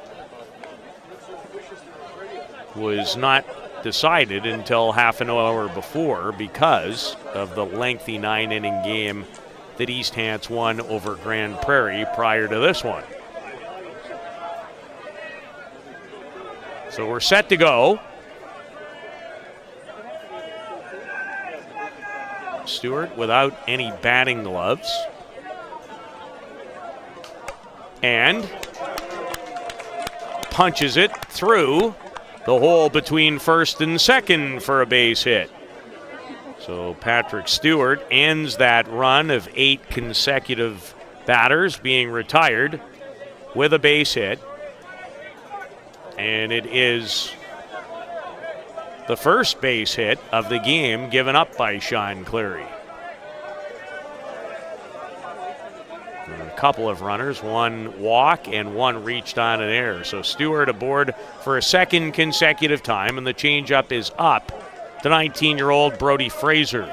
was not decided until half an hour before because of the lengthy 9-inning game that East Hants won over Grand Prairie prior to this one. So we're set to go. Stewart without any batting gloves. And punches it through the hole between 1st and 2nd for a base hit. So Patrick Stewart ends that run of 8 consecutive batters being retired with a base hit. And it is the first base hit of the game given up by Sean Cleary. A couple of runners, one walk and one reached on an error. So Stewart aboard for a second consecutive time, and the changeup is up to 19-year-old Brody Fraser.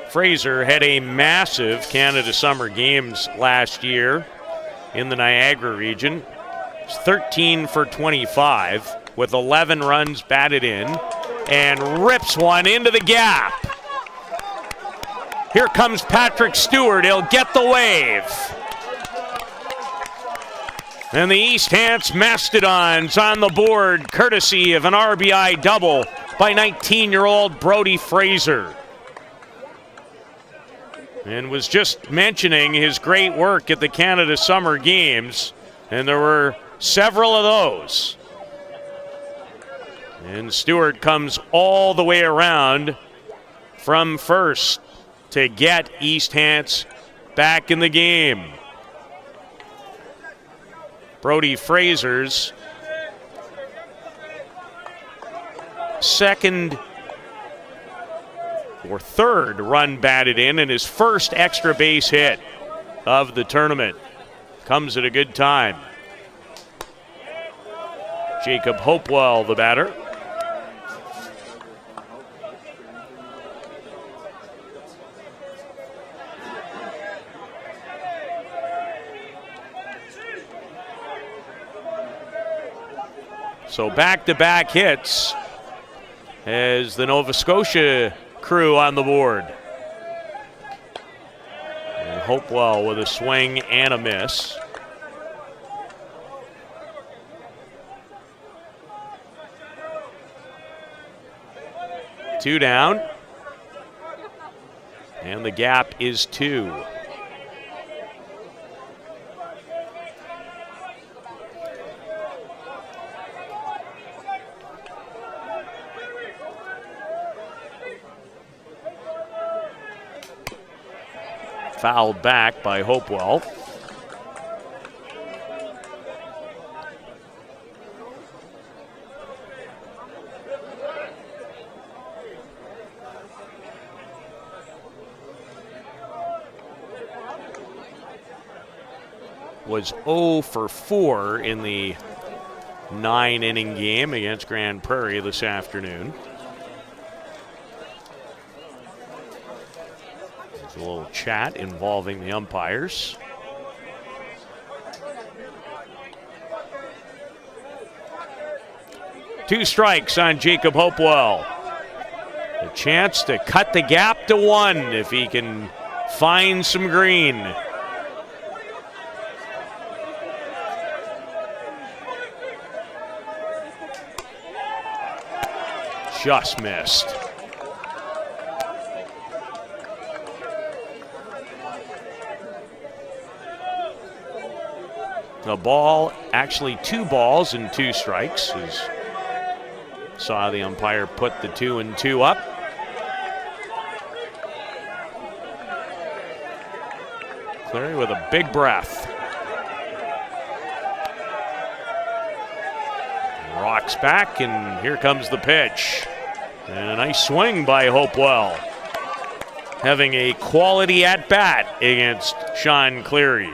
Fraser had a massive Canada Summer Games last year in the Niagara region. 13 for 25 with 11 runs batted in and rips one into the gap. Here comes Patrick Stewart. He'll get the wave. And the East Hants Mastodons on the board, courtesy of an RBI double by 19-year-old Brody Fraser. And was just mentioning his great work at the Canada Summer Games, and there were several of those. And Stewart comes all the way around from first to get East Hants back in the game. Brody Fraser's second or third run batted in and his first extra base hit of the tournament. Comes at a good time. Jacob Hopewell, the batter. So back-to-back hits as the Nova Scotia crew on the board. And Hopewell with a swing and a miss. Two down. And the gap is 2. Fouled back by Hopewell. Was 0 for 4 in the 9-inning game against Grand Prairie this afternoon. There's a little chat involving the umpires. Two strikes on Jacob Hopewell. A chance to cut the gap to 1 if he can find some green. Just missed. A ball, actually 2 balls and 2 strikes. As saw the umpire put the 2 and 2 up. Cleary with a big breath. Rocks back, and here comes the pitch. And a nice swing by Hopewell. Having a quality at-bat against Sean Cleary.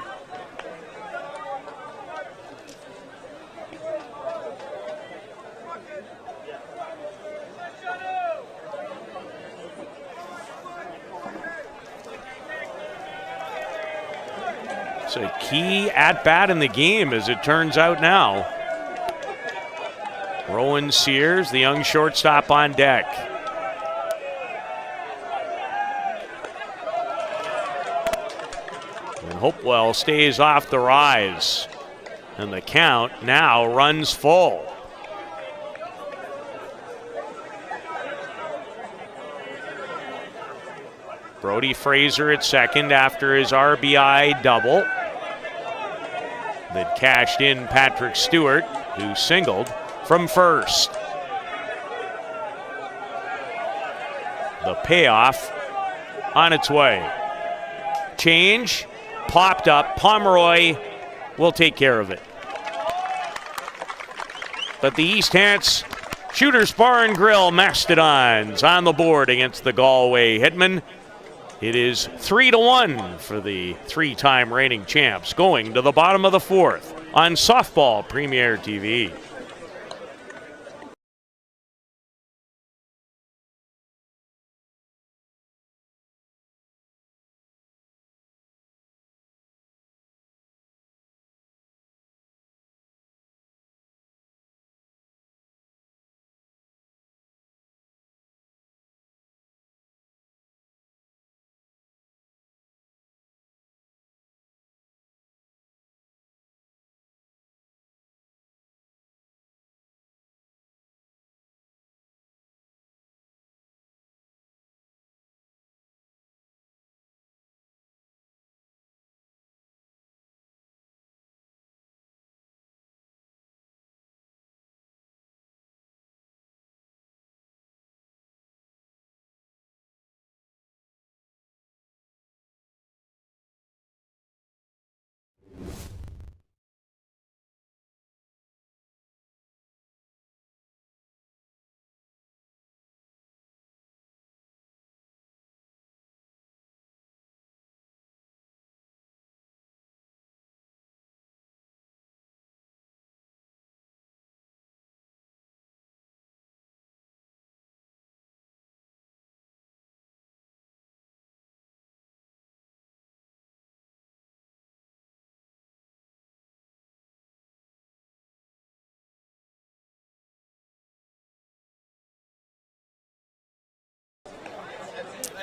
It's a key at-bat in the game, as it turns out now. Rowan Sears, the young shortstop, on deck. And Hopewell stays off the rise. And the count now runs full. Brody Fraser at second after his RBI double that cashed in Patrick Stewart, who singled from first. The payoff on its way. Change, popped up. Pomeroy will take care of it. But the East Hants Shooters Bar and Grill Mastodons on the board against the Galway Hitmen. It is 3-1 for the three-time reigning champs, going to the bottom of the fourth on Softball Premier TV.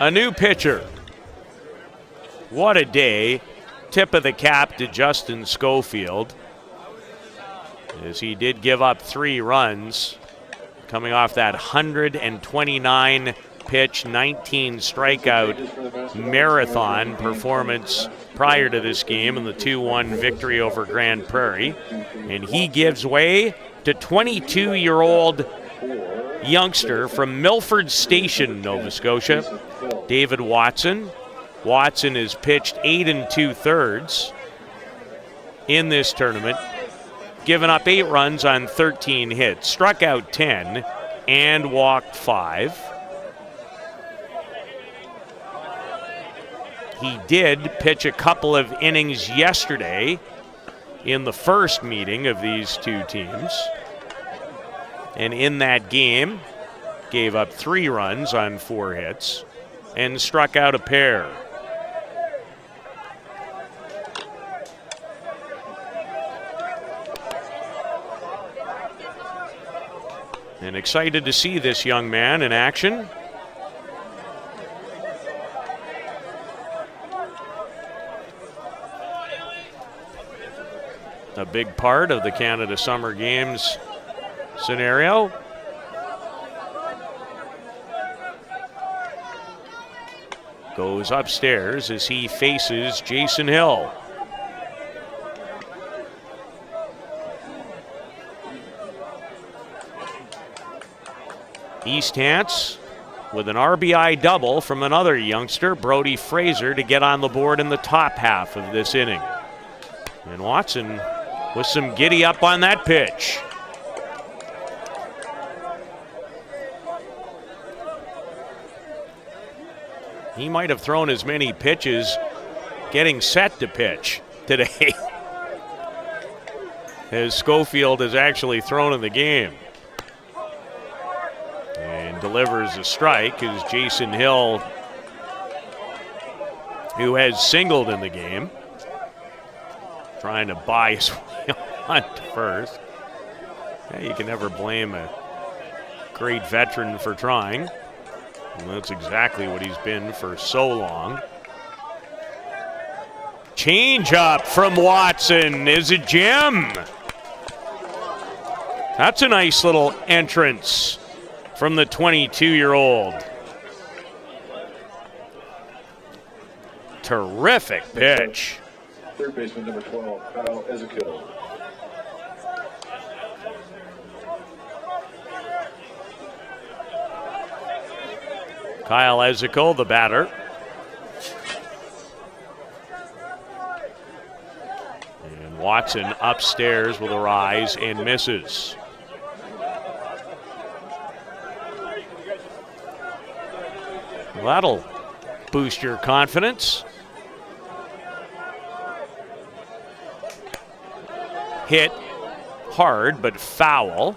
A new pitcher. What a day. Tip of the cap to Justin Schofield, as he did give up 3 runs, coming off that 129 pitch, 19 strikeout marathon performance prior to this game in the 2-1 victory over Grand Prairie. And he gives way to 22-year-old youngster from Milford Station, Nova Scotia, David Watson. Watson has pitched 8 2/3 in this tournament, given up 8 runs on 13 hits, struck out 10 and walked 5. He did pitch a couple of innings yesterday in the first meeting of these two teams, and in that game gave up 3 runs on 4 hits and struck out a pair. And excited to see this young man in action. A big part of the Canada Summer Games scenario. Goes upstairs as he faces Jason Hill. East Hants with an RBI double from another youngster, Brody Fraser, to get on the board in the top half of this inning. And Watson with some giddy up on that pitch. He might have thrown as many pitches getting set to pitch today as Schofield has actually thrown in the game. And delivers a strike is Jason Hill, who has singled in the game, trying to buy his way on to first. Yeah, you can never blame a great veteran for trying. And that's exactly what he's been for so long. Change up from Watson is a gem. That's a nice little entrance from the 22-year-old. Terrific pitch. Third baseman number 12, Kyle Ezekiel. Kyle Ezekiel, the batter. And Watson upstairs with a rise and misses. Well, that'll boost your confidence. Hit hard, but foul.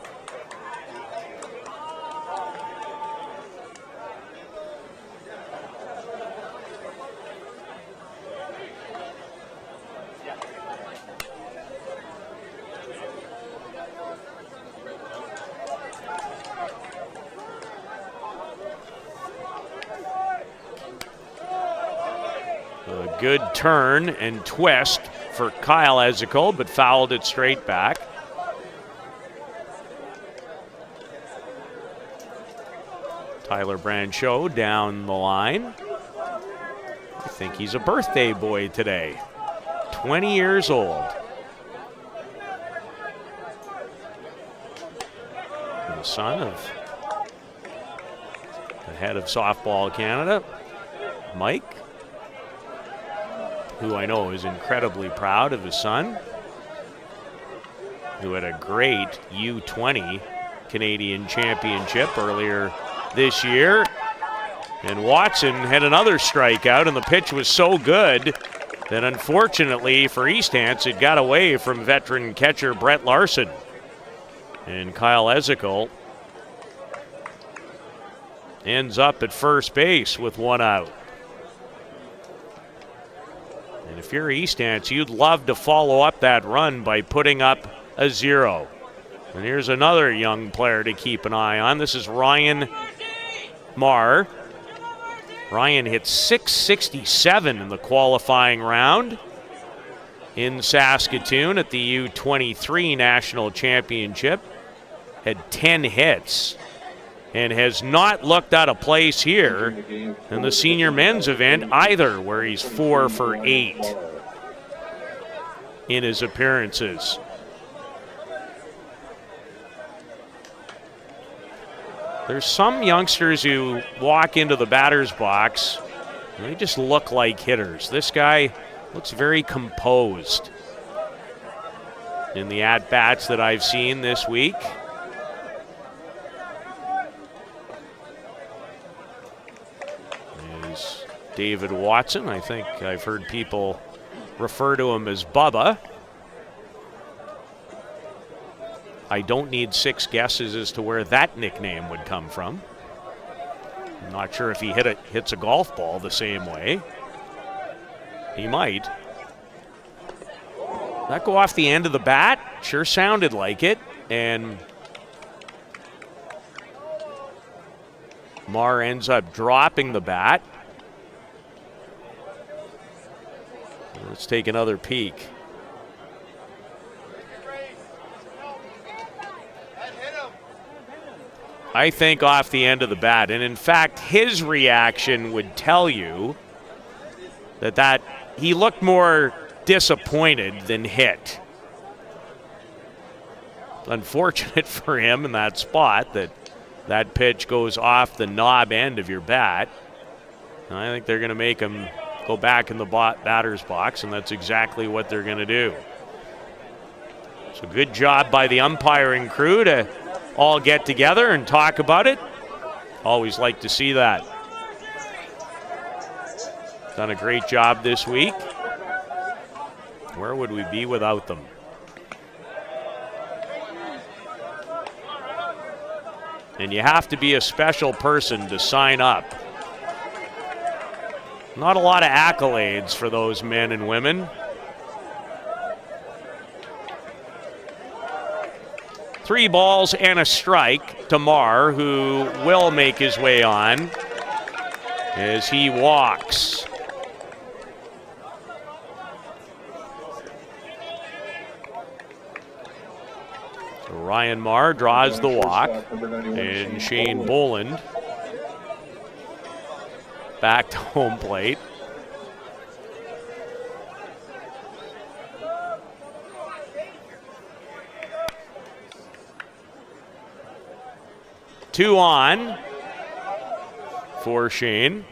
A good turn and twist for Kyle Ezekiel, but fouled it straight back. Tyler Brancheau down the line. I think he's a birthday boy today. 20 years old. The son of the head of Softball Canada, Mike, who I know is incredibly proud of his son, who had a great U20 Canadian championship earlier this year. And Watson had another strikeout, and the pitch was so good that unfortunately for East Hants, it got away from veteran catcher Brett Larson. And Kyle Ezekiel ends up at first base with one out. And if you're East Hants, you'd love to follow up that run by putting up a 0. And here's another young player to keep an eye on. This is Ryan Marr. Ryan hit .667 in the qualifying round in Saskatoon at the U23 National Championship. Had 10 hits and has not looked out of place here in the senior men's event either, where he's 4 for 8 in his appearances. There's some youngsters who walk into the batter's box and they just look like hitters. This guy looks very composed in the at-bats that I've seen this week. There's David Watson. I think I've heard people refer to him as Bubba. I don't need 6 guesses as to where that nickname would come from. I'm not sure if he hits a golf ball the same way. He might. That go off the end of the bat? Sure sounded like it. And Marr ends up dropping the bat. Let's take another peek. I think off the end of the bat. And in fact, his reaction would tell you that he looked more disappointed than hit. Unfortunate for him in that spot that pitch goes off the knob end of your bat. And I think they're going to make him go back in the batter's box, and that's exactly what they're going to do. So good job by the umpiring crew to all get together and talk about it. Always like to see that. Done a great job this week. Where would we be without them? And you have to be a special person to sign up. Not a lot of accolades for those men and women. 3 balls and a strike to Marr, who will make his way on as he walks. So Ryan Marr draws the walk, and Shane Boland back to home plate. Two on for Shane.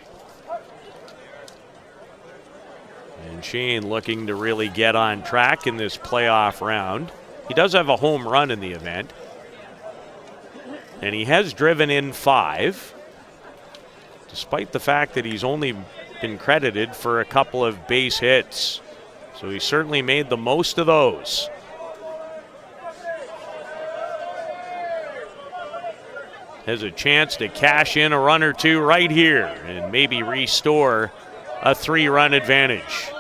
And Shane looking to really get on track in this playoff round. He does have a home run in the event. And he has driven in 5. despite the fact that he's only been credited for a couple of base hits. So he certainly made the most of those. Has a chance to cash in a run or two right here and maybe restore a 3-run advantage.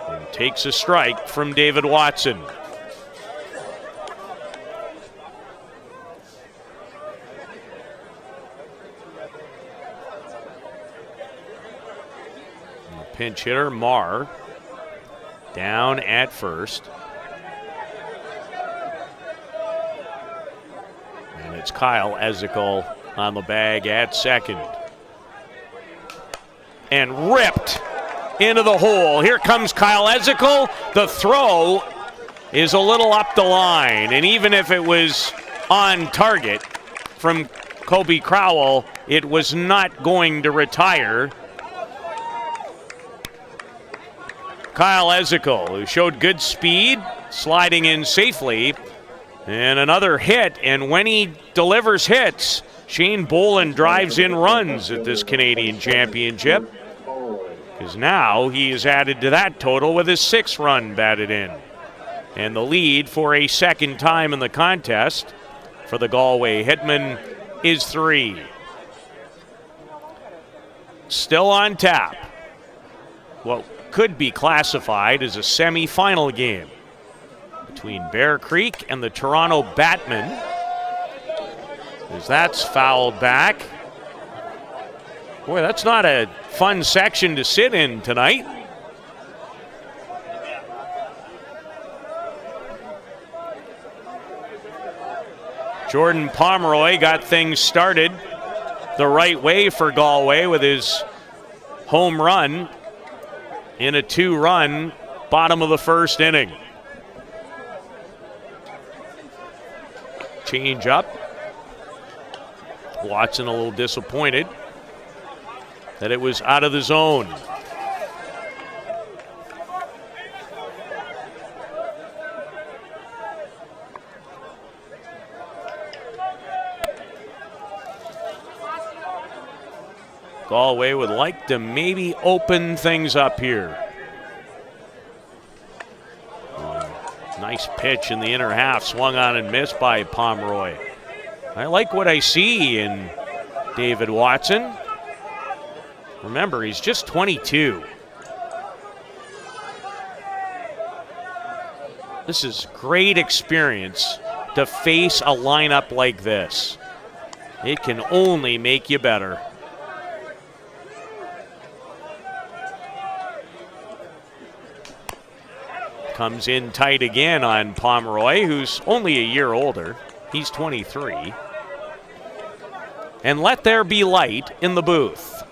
And takes a strike from David Watson. And the pinch hitter, Marr, down at first. And it's Kyle Ezekiel on the bag at second. And ripped into the hole. Here comes Kyle Ezekiel. The throw is a little up the line. And even if it was on target from Kobe Crowell, it was not going to retire. Kyle Ezekiel, who showed good speed, sliding in safely. And another hit, and when he delivers hits, Shane Boland drives in runs at this Canadian Championship, because now he is added to that total with his 6th run batted in. And the lead for a second time in the contest for the Galway Hitmen is 3. Still on tap. What could be classified as a semi-final game between Bear Creek and the Toronto Batmen, as that's fouled back. Boy, that's not a fun section to sit in tonight. Jordan Pomeroy got things started the right way for Galway with his home run in a 2-run bottom of the first inning. Change up. Watson a little disappointed that it was out of the zone. Galway would like to maybe open things up here. Nice pitch in the inner half, swung on and missed by Pomeroy. I like what I see in David Watson. Remember, he's just 22. This is great experience to face a lineup like this. It can only make you better. Comes in tight again on Pomeroy, who's only a year older. He's 23. And let there be light in the booth.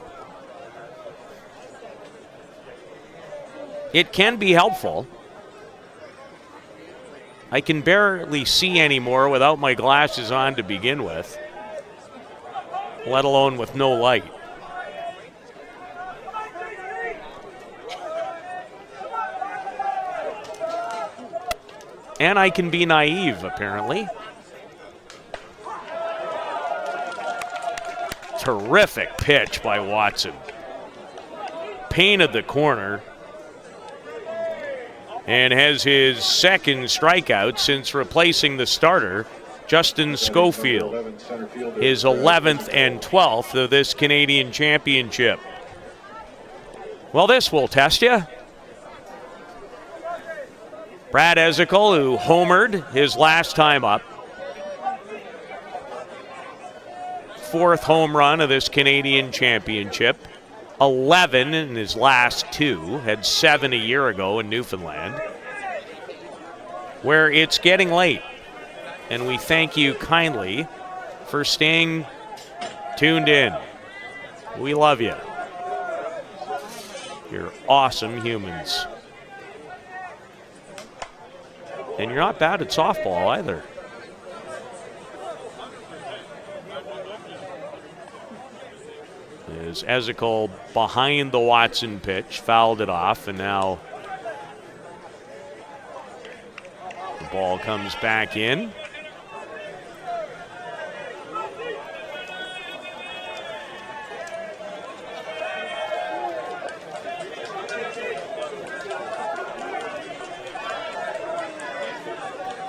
It can be helpful. I can barely see anymore without my glasses on to begin with, let alone with no light. And I can be naive, apparently. Terrific pitch by Watson. Painted the corner. And has his second strikeout since replacing the starter, Justin Schofield. His 11th and 12th of this Canadian Championship. Well, this will test you. Brad Ezekiel, who homered his last time up. 4th home run of this Canadian Championship. 11 in his last 2. Had 7 a year ago in Newfoundland. Where it's getting late. And we thank you kindly for staying tuned in. We love you. You're awesome humans. And you're not bad at softball either. As Ezekiel behind the Watson pitch, fouled it off, and now the ball comes back in.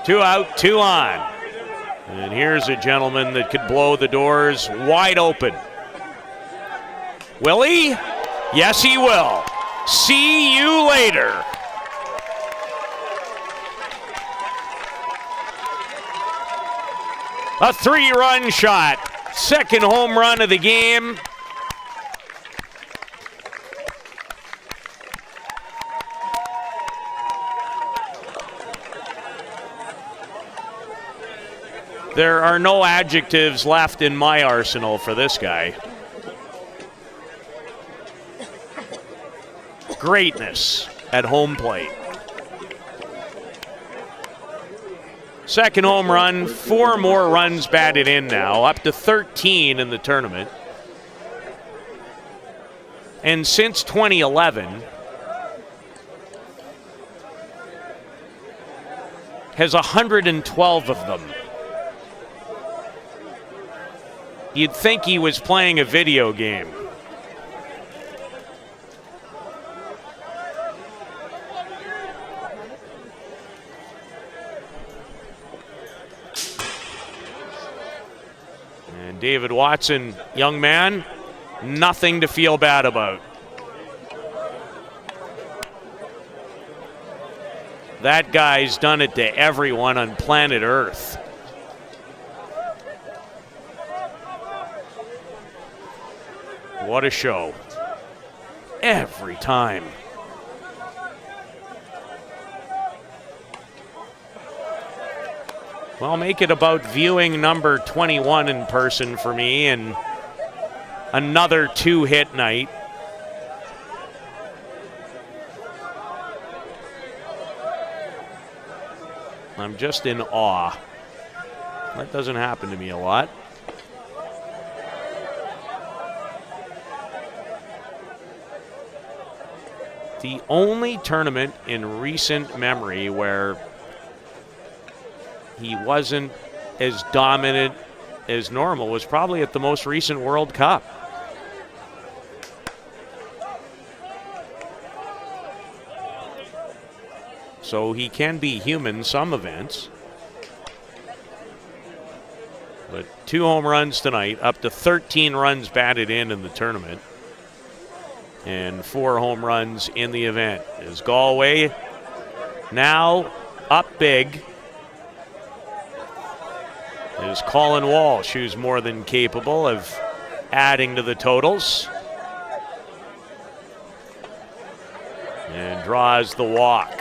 2 out, 2 on. And here's a gentleman that could blow the doors wide open. Will he? Yes, he will. See you later. A 3-run shot. Second home run of the game. There are no adjectives left in my arsenal for this guy. Greatness at home plate. Second home run, 4 more runs batted in now, up to 13 in the tournament. And since 2011, has 112 of them. You'd think he was playing a video game. And David Watson, young man, nothing to feel bad about. That guy's done it to everyone on planet Earth. What a show. Every time. Well, make it about viewing number 21 in person for me and another 2-hit night. I'm just in awe. That doesn't happen to me a lot. The only tournament in recent memory where he wasn't as dominant as normal was probably at the most recent World Cup. So he can be human some events. But 2 home runs tonight, up to 13 runs batted in the tournament. And 4 home runs in the event. Is Galway now up big? Is Colin Walsh, who's more than capable of adding to the totals. And draws the walk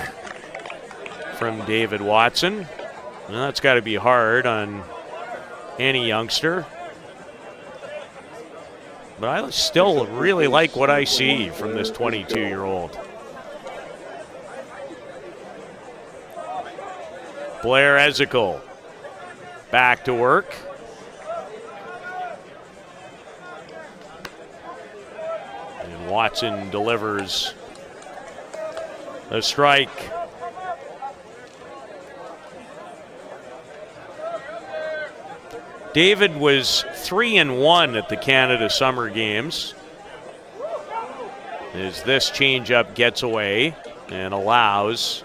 from David Watson. Well, that's got to be hard on any youngster. But I still really like what I see from this 22-year-old. Blair Ezekiel back to work. And Watson delivers a strike. David was 3-1 at the Canada Summer Games. As this changeup gets away and allows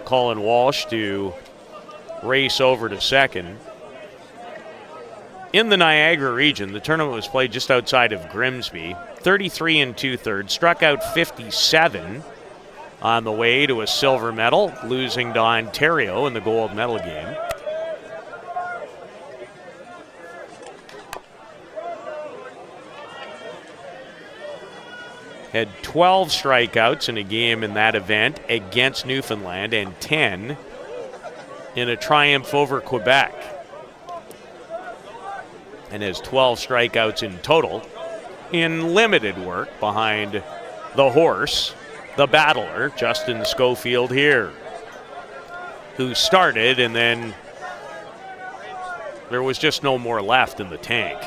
Colin Walsh to race over to second. In the Niagara region, the tournament was played just outside of Grimsby. 33 2/3, struck out 57 on the way to a silver medal, losing to Ontario in the gold medal game. Had 12 strikeouts in a game in that event against Newfoundland and 10 in a triumph over Quebec. And has 12 strikeouts in total in limited work behind the horse, the battler, Justin Schofield here, who started and then there was just no more left in the tank.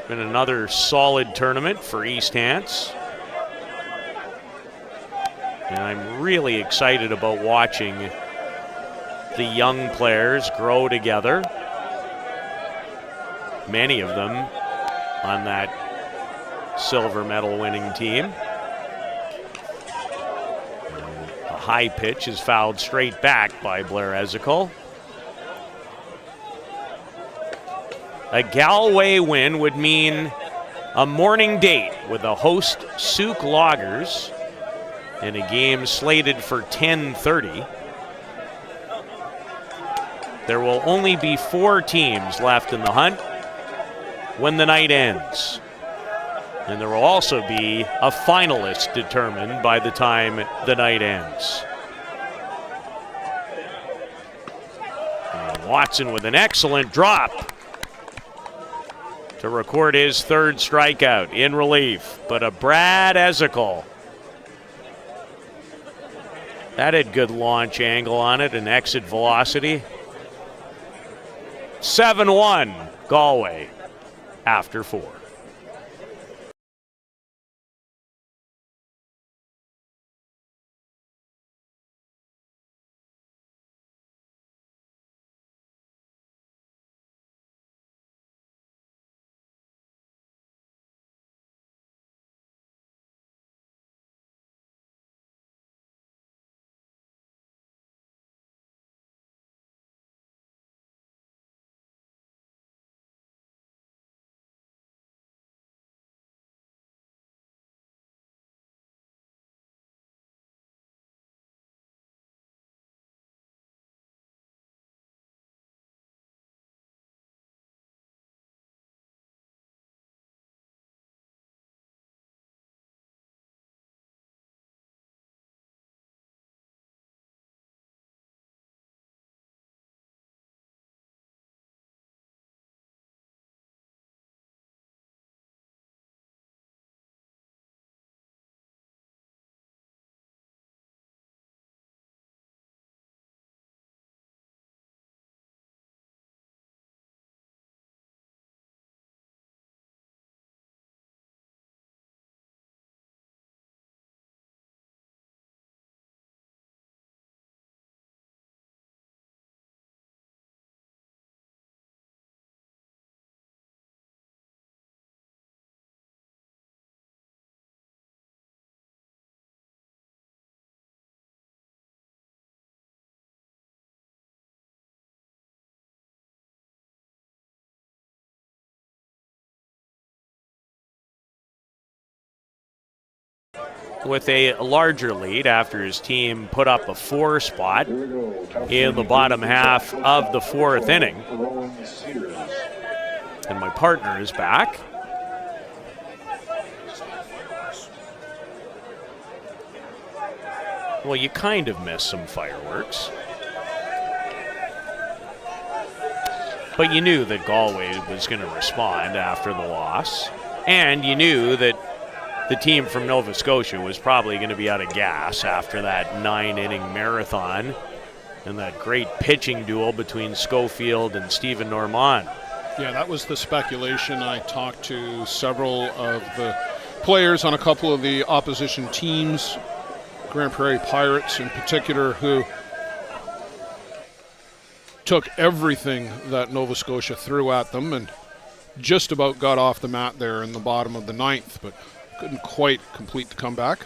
Been another solid tournament for East Hants. And I'm really excited about watching the young players grow together. Many of them on that silver medal winning team. A high pitch is fouled straight back by Blair Ezekiel. A Galway win would mean a morning date with the host Souk Loggers in a game slated for 10:30. There will only be 4 teams left in the hunt when the night ends. And there will also be a finalist determined by the time the night ends. And Watson with an excellent drop to record his 3rd strikeout in relief. But a Brad Ezekiel. That had good launch angle on it and exit velocity. 7-1 Galway after 4. With a larger lead after his team put up a 4 spot in the bottom half of the 4th inning. And my partner is back. Well, you kind of missed some fireworks. But you knew that Galway was going to respond after the loss. And you knew that the team from Nova Scotia was probably going to be out of gas after that 9-inning marathon and that great pitching duel between Schofield and Stephen Normand. Yeah, that was the speculation. I talked to several of the players on a couple of the opposition teams, Grand Prairie Pirates in particular, who took everything that Nova Scotia threw at them and just about got off the mat there in the bottom of the 9th, but couldn't quite complete the comeback.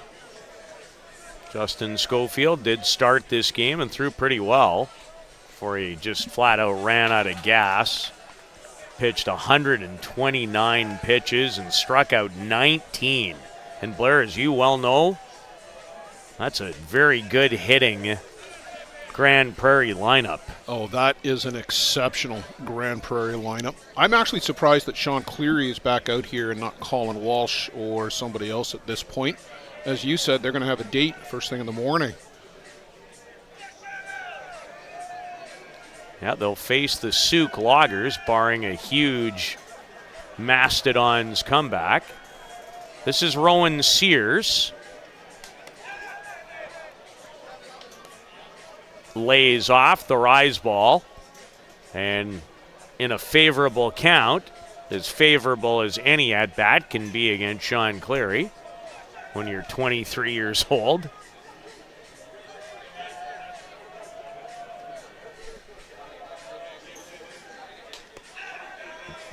Justin Schofield did start this game and threw pretty well before he just flat out ran out of gas. Pitched 129 pitches and struck out 19. And Blair, as you well know, that's a very good hitting Grand Prairie lineup. Oh, that is an exceptional Grand Prairie lineup. I'm actually surprised that Sean Cleary is back out here and not Colin Walsh or somebody else at this point. As you said, they're going to have a date first thing in the morning. Yeah, they'll face the Souk Loggers, barring a huge Mastodons comeback. This is Rowan Sears. Lays off the rise ball, and in a favorable count, as favorable as any at bat can be against Sean Cleary when you're 23 years old.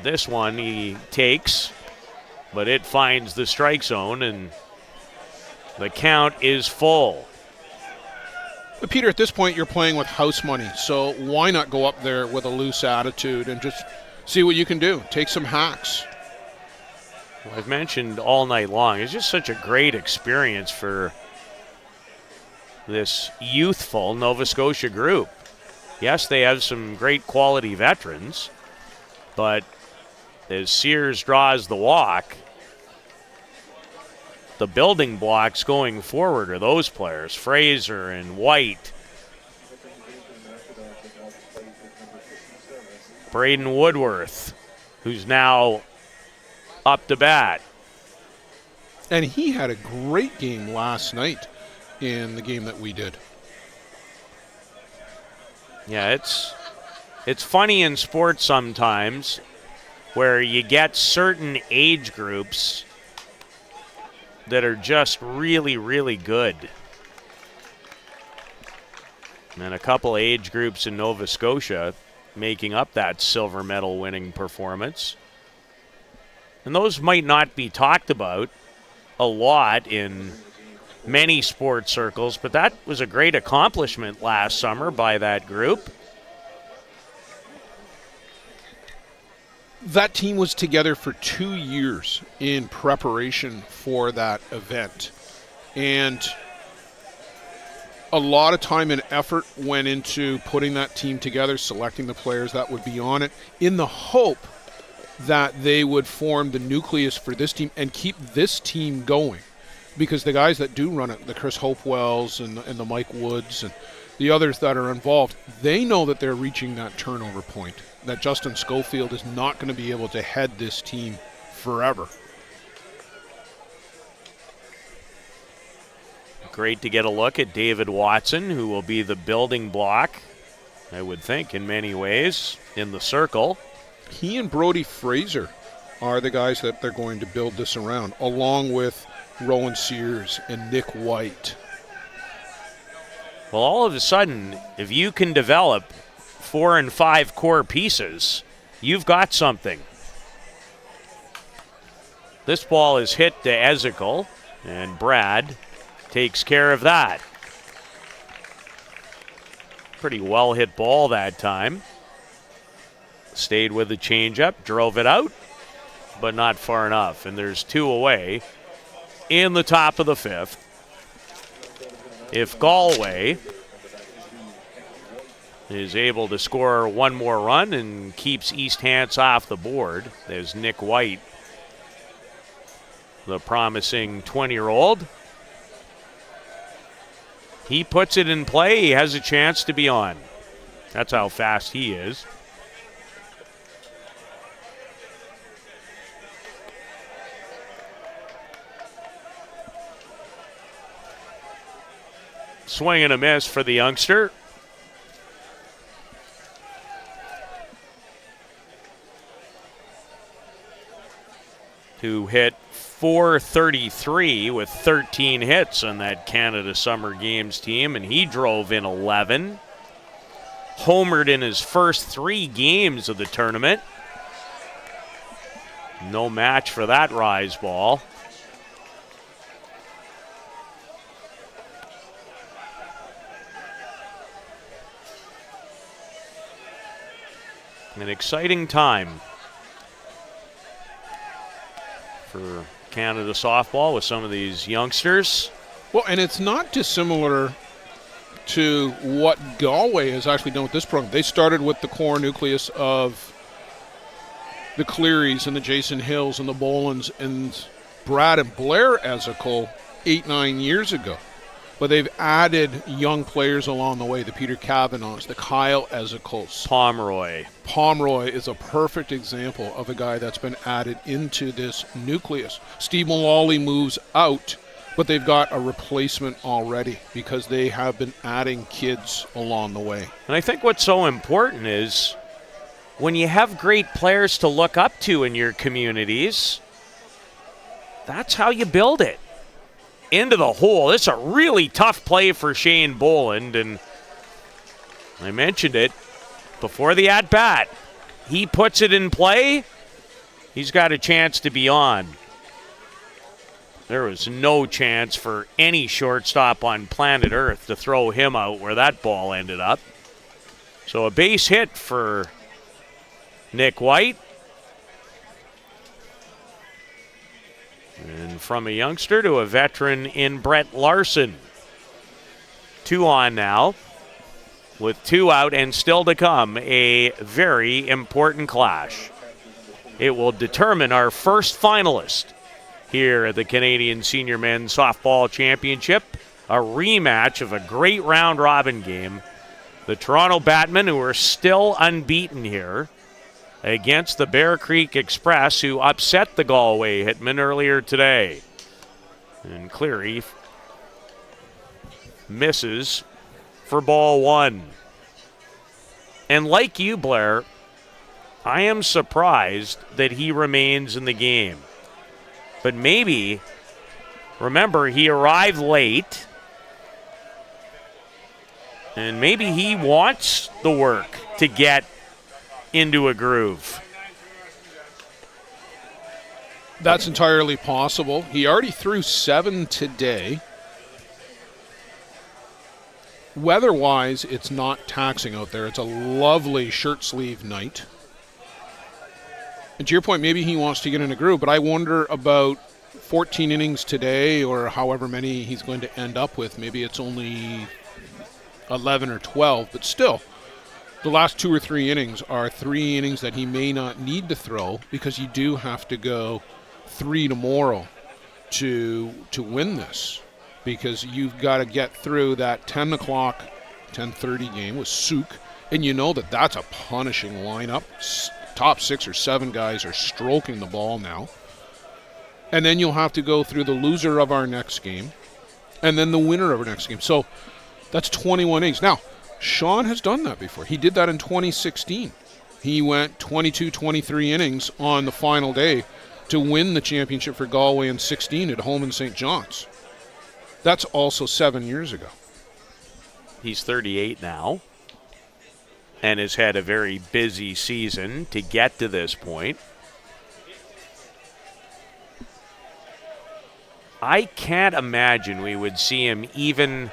This one he takes but it finds the strike zone, and the count is full. But Peter, at this point, you're playing with house money, so why not go up there with a loose attitude and just see what you can do? Take some hacks. Well, I've mentioned all night long, it's just such a great experience for this youthful Nova Scotia group. Yes, they have some great quality veterans, but as Sears draws the walk, the building blocks going forward are those players, Fraser and White, Braden Woodworth, who's now up to bat. And he had a great game last night in the game that we did. Yeah, it's funny in sports sometimes where you get certain age groups that are just really, really good. And a couple age groups in Nova Scotia making up that silver medal winning performance. And those might not be talked about a lot in many sports circles, but that was a great accomplishment last summer by that group. That team was together for 2 years in preparation for that event. And a lot of time and effort went into putting that team together, selecting the players that would be on it, in the hope that they would form the nucleus for this team and keep this team going. Because the guys that do run it, the Chris Hopewells and the Mike Woods and the others that are involved, they know that they're reaching that turnover point, that Justin Schofield is not going to be able to head this team forever. Great to get a look at David Watson, who will be the building block, I would think, in many ways, in the circle. He and Brody Fraser are the guys that they're going to build this around, along with Rowan Sears and Nick White. Well, all of a sudden, if you can develop 4 and 5 core pieces, you've got something. This ball is hit to Ezekiel, and Brad takes care of that. Pretty well hit ball that time. Stayed with the changeup, drove it out, but not far enough. And there's 2 away in the top of the 5th. If Galway is able to score 1 more run and keeps East Hants off the board, there's Nick White, the promising 20-year-old. He puts it in play. He has a chance to be on. That's how fast he is. Swing and a miss for the youngster. Who hit .433 with 13 hits on that Canada Summer Games team, and he drove in 11. Homered in his first 3 games of the tournament. No match for that rise ball. An exciting time for Canada softball with some of these youngsters. Well, and it's not dissimilar to what Galway has actually done with this program. They started with the core nucleus of the Clearys and the Jason Hills and the Bolins and Brad and Blair Ezekiel 8-9 years ago. But they've added young players along the way, the Peter Kavanaughs, the Kyle Ezekiels. Pomeroy is a perfect example of a guy that's been added into this nucleus. Steve Mullally moves out, but they've got a replacement already because they have been adding kids along the way. And I think what's so important is when you have great players to look up to in your communities, that's how you build it. Into the hole. It's a really tough play for Shane Boland, and I mentioned it before the at-bat. He puts it in play. He's got a chance to be on. There was no chance for any shortstop on planet Earth to throw him out where that ball ended up. So a base hit for Nick White. And from a youngster to a veteran in Brett Larson. 2 on now, with 2 out and still to come, a very important clash. It will determine our first finalist here at the Canadian Senior Men's Softball Championship, a rematch of a great round-robin game. The Toronto Batmen, who are still unbeaten here, against the Bear Creek Express, who upset the Galway Hitmen earlier today. And Cleary misses for ball 1. And like you, Blair, I am surprised that he remains in the game. But maybe, remember, he arrived late, and maybe he wants the work to get into a groove. That's entirely possible. He already threw 7 today. Weather-wise, it's not taxing out there. It's a lovely shirt sleeve night. And to your point, maybe he wants to get in a groove, but I wonder about 14 innings today or however many he's going to end up with. Maybe it's only 11 or 12, but still, the last 2 or 3 innings are 3 innings that he may not need to throw because you do have to go 3 tomorrow to win this, because you've got to get through that 10 o'clock, 10:30 game with Souk, and you know that that's a punishing lineup. Top 6 or 7 guys are stroking the ball now. And then you'll have to go through the loser of our next game and then the winner of our next game. So that's 21 innings. Now, Sean has done that before. He did that in 2016. He went 22, 23 innings on the final day to win the championship for Galway in 16 at home in St. John's. That's also 7 years ago. He's 38 now and has had a very busy season to get to this point. I can't imagine we would see him even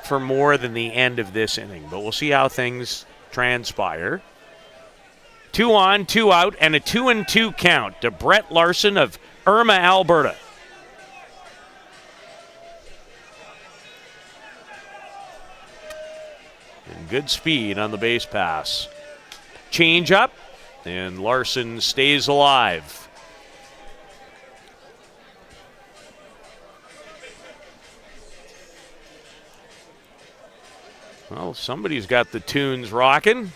for more than the end of this inning, but we'll see how things transpire. 2 on, 2 out, and a 2-2 count to Brett Larson of Irma, Alberta. And good speed on the base pass. Change up, and Larson stays alive. Well, somebody's got the tunes rocking.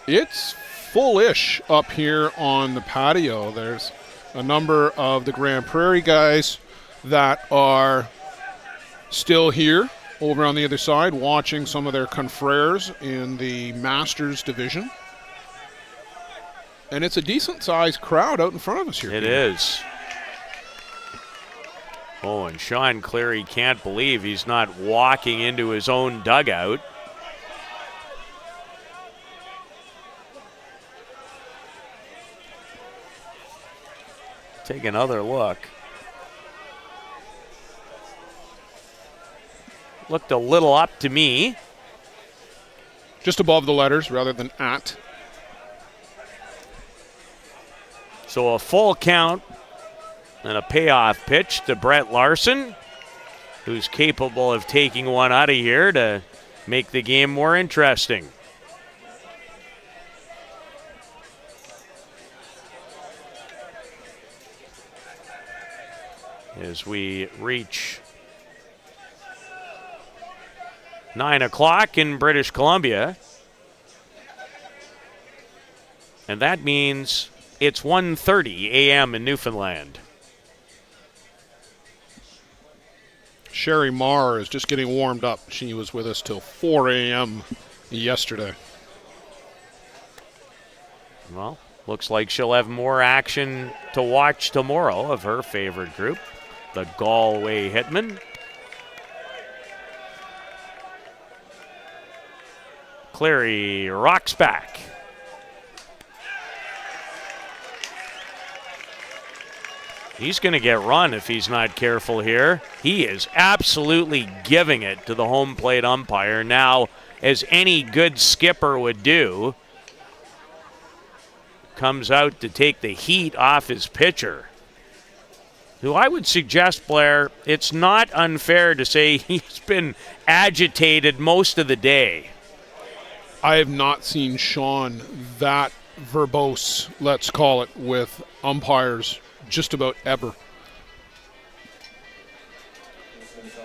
It's full-ish up here on the patio. There's a number of the Grand Prairie guys that are still here over on the other side watching some of their confreres in the Masters division. And it's a decent-sized crowd out in front of us here. It is. Oh, and Sean Cleary can't believe he's not walking into his own dugout. Take another look. Looked a little up to me. Just above the letters rather than at. So a full count and a payoff pitch to Brett Larson, who's capable of taking one out of here to make the game more interesting. As we reach 9 o'clock in British Columbia, and that means it's 1:30 a.m. in Newfoundland. Sherry Marr is just getting warmed up. She was with us till 4 a.m. yesterday. Well, looks like she'll have more action to watch tomorrow of her favorite group, the Galway Hitmen. Cleary rocks back. He's going to get run if he's not careful here. He is absolutely giving it to the home plate umpire. Now, as any good skipper would do, comes out to take the heat off his pitcher, who I would suggest, Blair, it's not unfair to say he's been agitated most of the day. I have not seen Sean that verbose, let's call it, with umpires just about ever.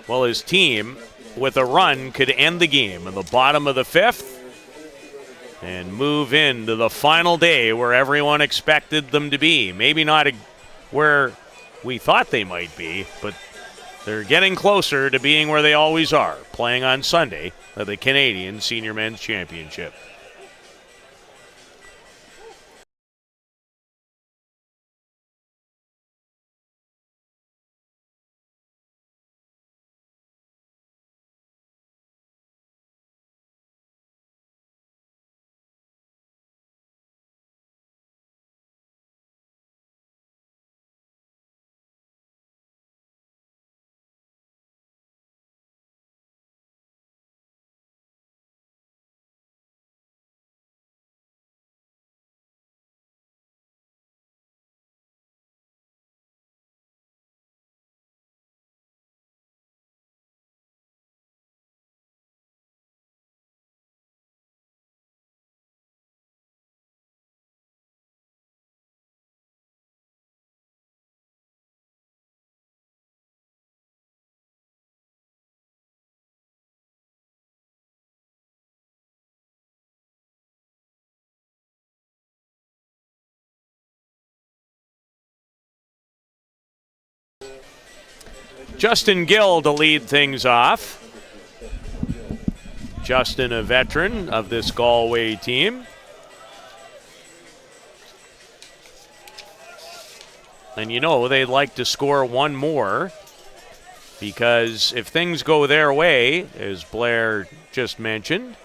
Well, his team, with a run, could end the game in the bottom of the fifth and move into the final day where everyone expected them to be. Maybe not where we thought they might be, but they're getting closer to being where they always are, playing on Sunday at the Canadian Senior Men's Championship. Justin Gill to lead things off. Justin, a veteran of this Galway team. And you know they'd like to score one more, because if things go their way, as Blair just mentioned,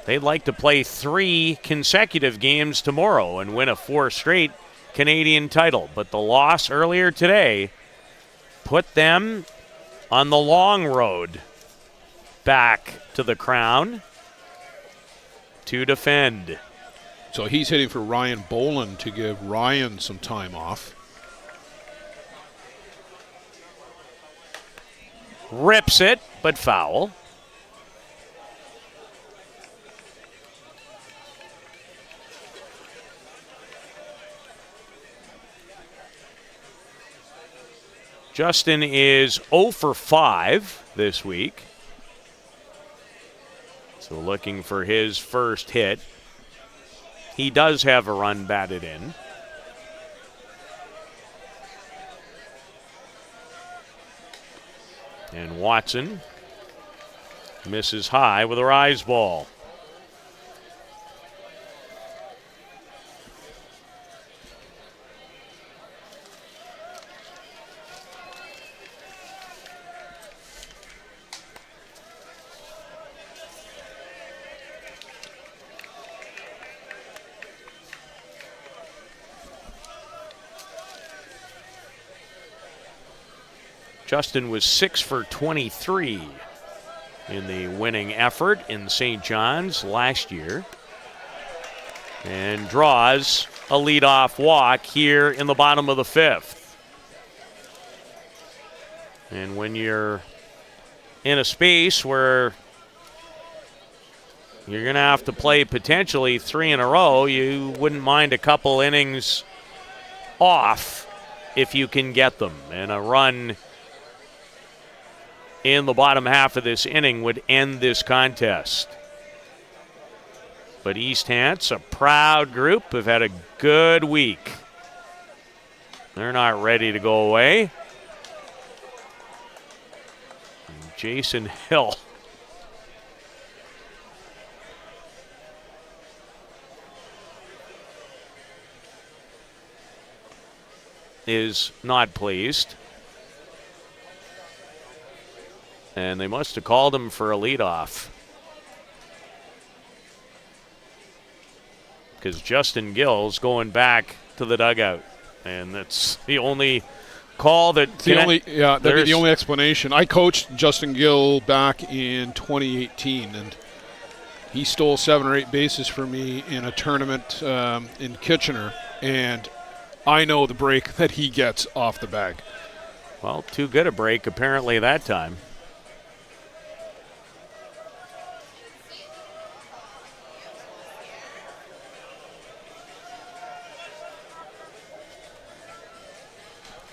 they'd like to play 3 consecutive games tomorrow and win a 4th straight Canadian title. But the loss earlier today put them on the long road back to the crown to defend. So he's hitting for Ryan Boland to give Ryan some time off. Rips it, but foul. Justin is 0 for 5 this week. So looking for his first hit. He does have a run batted in. And Watson misses high with a rise ball. Justin was 6 for 23 in the winning effort in St. John's last year, and draws a leadoff walk here in the bottom of the 5th. And when you're in a space where you're going to have to play potentially 3 in a row, you wouldn't mind a couple innings off if you can get them. And a run in the bottom half of this inning would end this contest. But East Hants, a proud group, have had a good week. They're not ready to go away. And Jason Hill is not pleased. And they must have called him for a leadoff, because Justin Gill's going back to the dugout. And that's the only call that that'd be the only explanation. I coached Justin Gill back in 2018, and he stole 7 or 8 bases for me in a tournament in Kitchener, and I know the break that he gets off the bag. Well, too good a break apparently that time.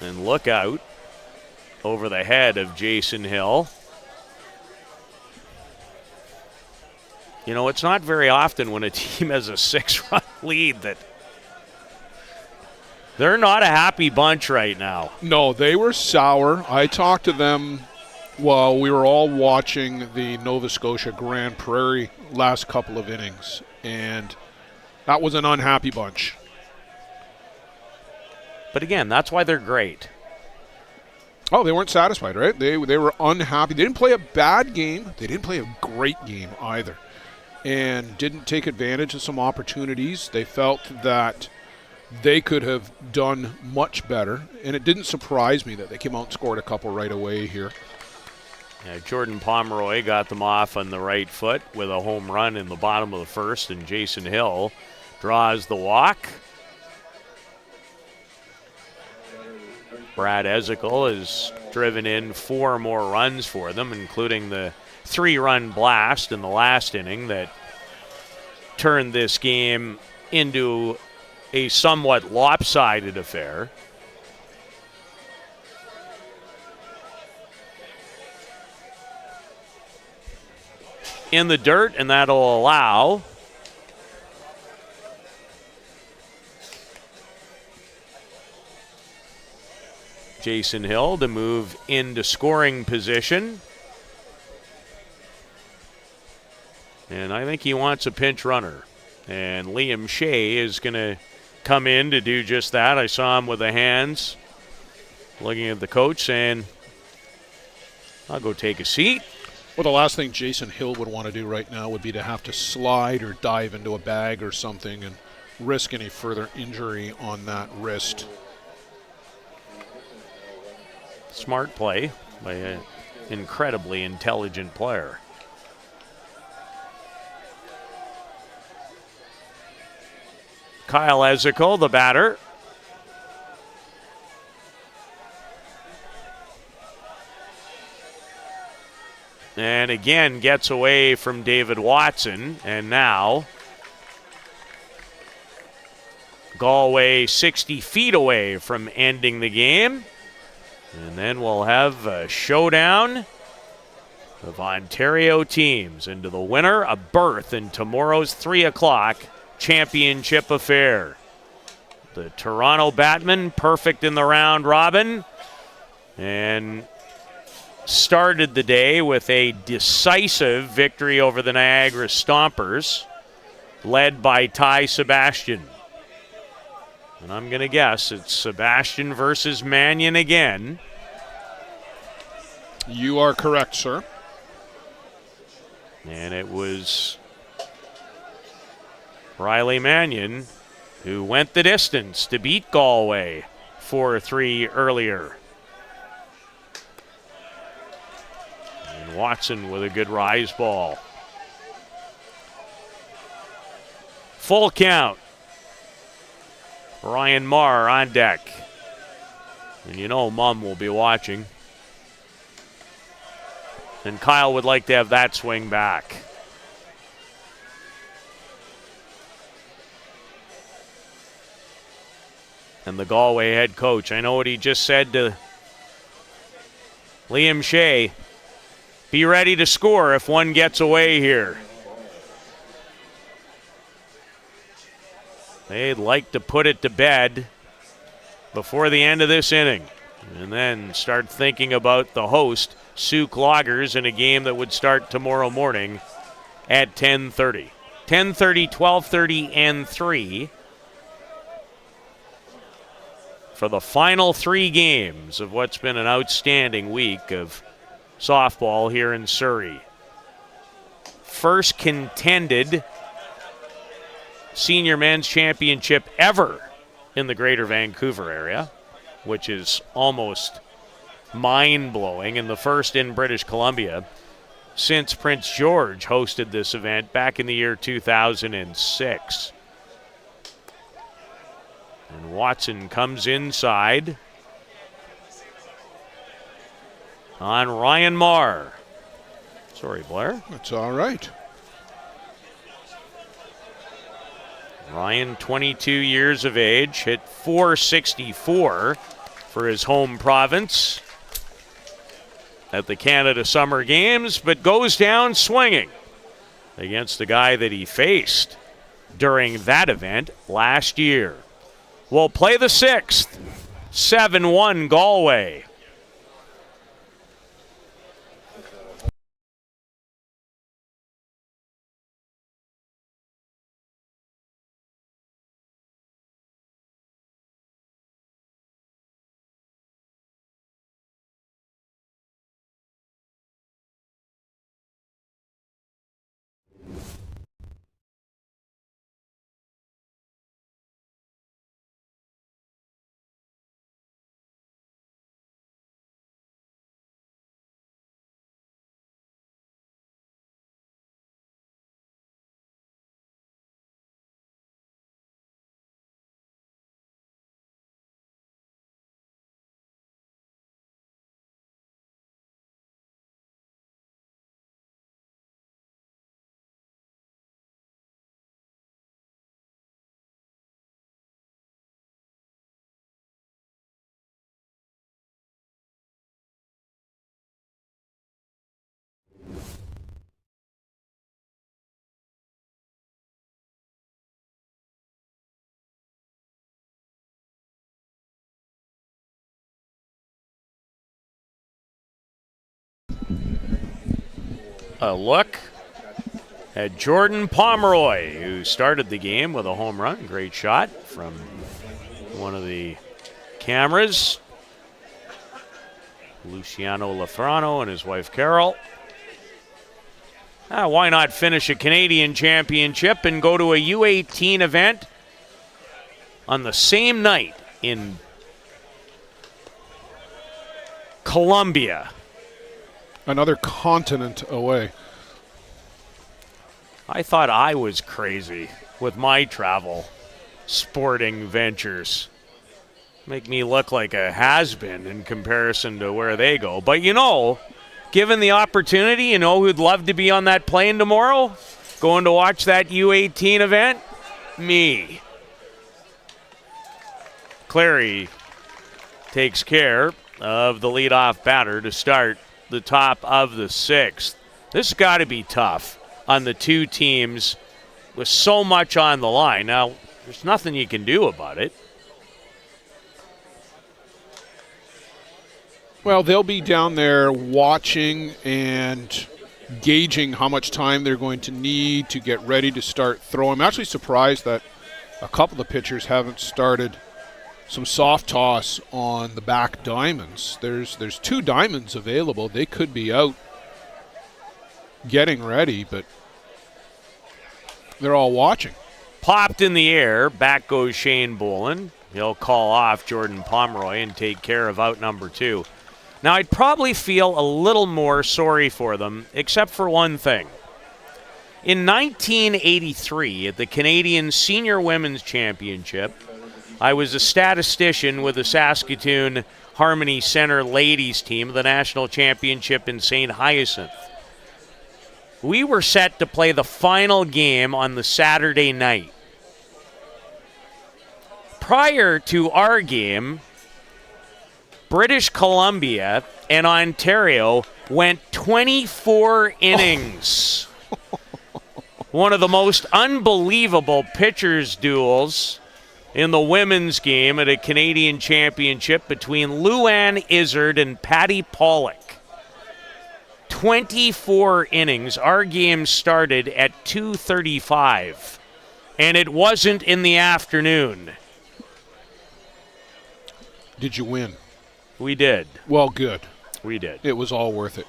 And look out over the head of Jason Hill. You know, it's not very often when a team has a 6-run lead that they're not a happy bunch right now. No, they were sour. I talked to them while we were all watching the Nova Scotia Grand Prairie last couple of innings, and that was an unhappy bunch. But again, that's why they're great. Oh, they weren't satisfied, right? They were unhappy. They didn't play a bad game. They didn't play a great game either, and didn't take advantage of some opportunities. They felt that they could have done much better, and it didn't surprise me that they came out and scored a couple right away here. Yeah, Jordan Pomeroy got them off on the right foot with a home run in the bottom of the first, and Jason Hill draws the walk. Brad Ezekiel has driven in 4 more runs for them, including the 3-run blast in the last inning that turned this game into a somewhat lopsided affair. In the dirt, and that'll allow Jason Hill to move into scoring position. And I think he wants a pinch runner. And Liam Shea is going to come in to do just that. I saw him with the hands looking at the coach saying, I'll go take a seat. Well, the last thing Jason Hill would want to do right now would be to have to slide or dive into a bag or something and risk any further injury on that wrist. Smart play by an incredibly intelligent player. Kyle Ezekiel, the batter. And again gets away from David Watson. And now Galway 60 feet away from ending the game. And then we'll have a showdown of Ontario teams. And to the winner, a berth in tomorrow's 3 o'clock championship affair. The Toronto Batmen, perfect in the round robin, and started the day with a decisive victory over the Niagara Stompers, led by Ty Sebastian. And I'm going to guess it's Sebastian versus Mannion again. You are correct, sir. And it was Riley Mannion who went the distance to beat Galway 4-3 earlier. And Watson with a good rise ball. Full count. Ryan Marr on deck. And you know Mum will be watching. And Kyle would like to have that swing back. And the Galway head coach, I know what he just said to Liam Shea. Be ready to score if one gets away here. They'd like to put it to bed before the end of this inning. And then start thinking about the host, Souk Loggers, in a game that would start tomorrow morning at 10:30. 10:30, 12:30, and 3 for the final 3 games of what's been an outstanding week of softball here in Surrey. First contended senior men's championship ever in the greater Vancouver area, which is almost mind-blowing, and the first in British Columbia since Prince George hosted this event back in the year 2006. And Watson comes inside on Ryan Marr. Sorry, Blair. That's all right. Ryan, 22 years of age, hit .464 for his home province at the Canada Summer Games, but goes down swinging against the guy that he faced during that event last year. We'll play the sixth, 7-1 Galway. A look at Jordan Pomeroy, who started the game with a home run. Great shot from one of the cameras. Luciano Lafrano and his wife Carol. Why not finish a Canadian championship and go to a U18 event on the same night in Colombia? Another continent away. I thought I was crazy with my travel sporting ventures. Make me look like a has-been in comparison to where they go. But given the opportunity, who'd love to be on that plane tomorrow, going to watch that U18 event? Me. Clary takes care of the leadoff batter to start the top of the sixth. This has got to be tough on the two teams with so much on the line. Now, there's nothing you can do about it. Well, they'll be down there watching and gauging how much time they're going to need to get ready to start throwing. I'm actually surprised that a couple of the pitchers haven't started some soft toss on the back diamonds. There's two diamonds available. They could be out getting ready, but they're all watching. Popped in the air. Back goes Shane Boland. He'll call off Jordan Pomeroy and take care of out number two. Now, I'd probably feel a little more sorry for them, except for one thing. In 1983, at the Canadian Senior Women's Championship, I was a statistician with the Saskatoon Harmony Center ladies team of the national championship in St. Hyacinth. We were set to play the final game on the Saturday night. Prior to our game, British Columbia and Ontario went 24 innings. One of the most unbelievable pitchers' duels in the women's game at a Canadian championship between Luann Izzard and Patty Pollock. 24 innings. Our game started at 2:35, and it wasn't in the afternoon. Did you win? We did. Well, good. We did. It was all worth it.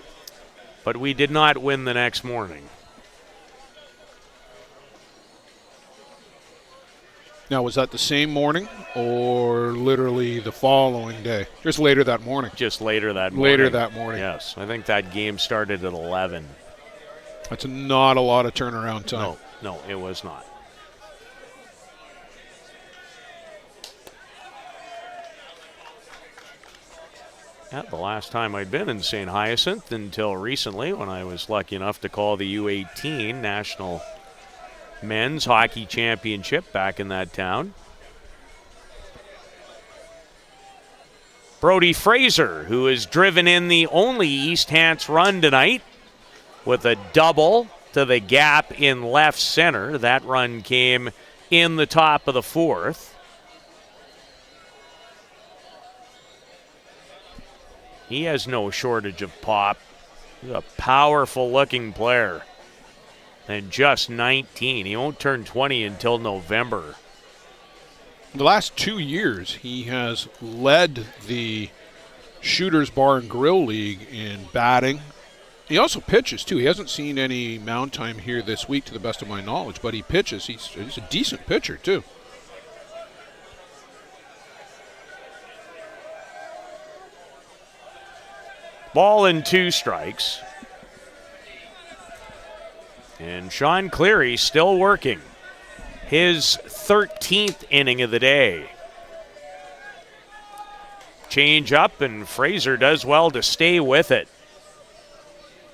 But we did not win the next morning. Now, was that the same morning or literally the following day? Just later that morning. Just later that morning. Later that morning. Yes. I think that game started at 11. That's not a lot of turnaround time. No, it was not. The last time I'd been in St. Hyacinthe until recently when I was lucky enough to call the U18 National Men's Hockey Championship back in that town. Brody Fraser, who has driven in the only East Hants run tonight with a double to the gap in left center. That run came in the top of the fourth. He has no shortage of pop. He's a powerful-looking player. And just 19. He won't turn 20 until November. The last 2 years, he has led the Shooters Bar and Grill League in batting. He also pitches, too. He hasn't seen any mound time here this week, to the best of my knowledge, but he pitches. He's a decent pitcher, too. Ball and 2 strikes. And Sean Cleary still working. His 13th inning of the day. Change up, and Fraser does well to stay with it.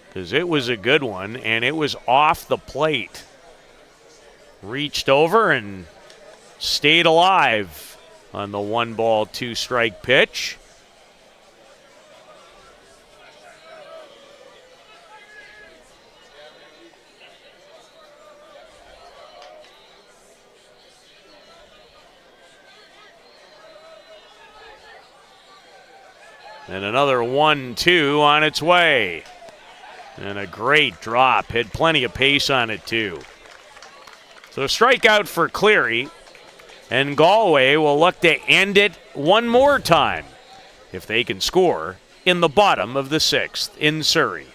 Because it was a good one, and it was off the plate. Reached over and stayed alive on the 1-ball, 2-strike pitch. And another 1-2 on its way. And a great drop. Had plenty of pace on it, too. So a strikeout for Cleary. And Galway will look to end it one more time if they can score in the bottom of the 6th in Surrey.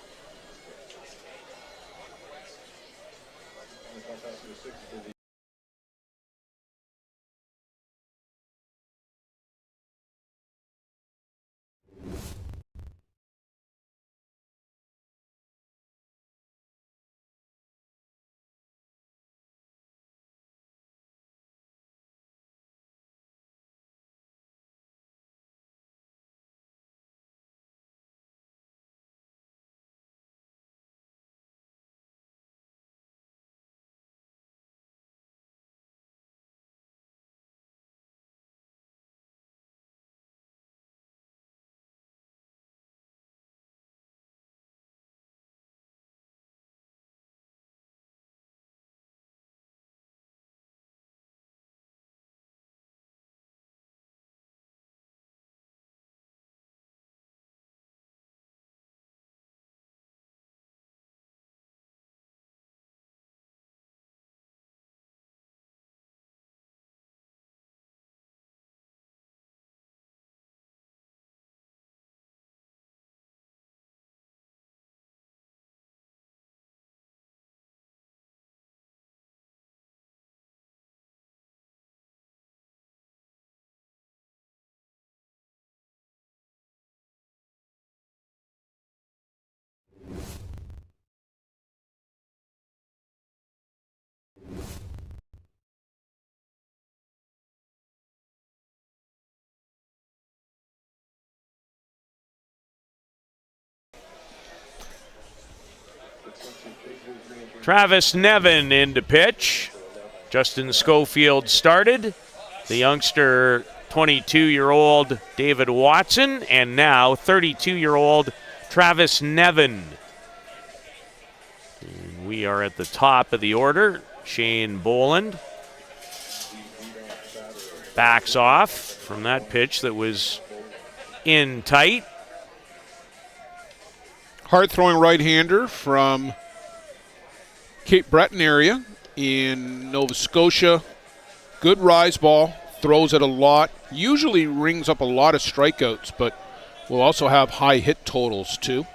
Travis Nevin into pitch. Justin Schofield started. The youngster, 22-year-old David Watson, and now 32-year-old Travis Nevin. And we are at the top of the order. Shane Boland backs off from that pitch that was in tight. Hard-throwing right-hander from Cape Breton area in Nova Scotia. Good rise ball, throws it a lot, usually rings up a lot of strikeouts, but will also have high hit totals too.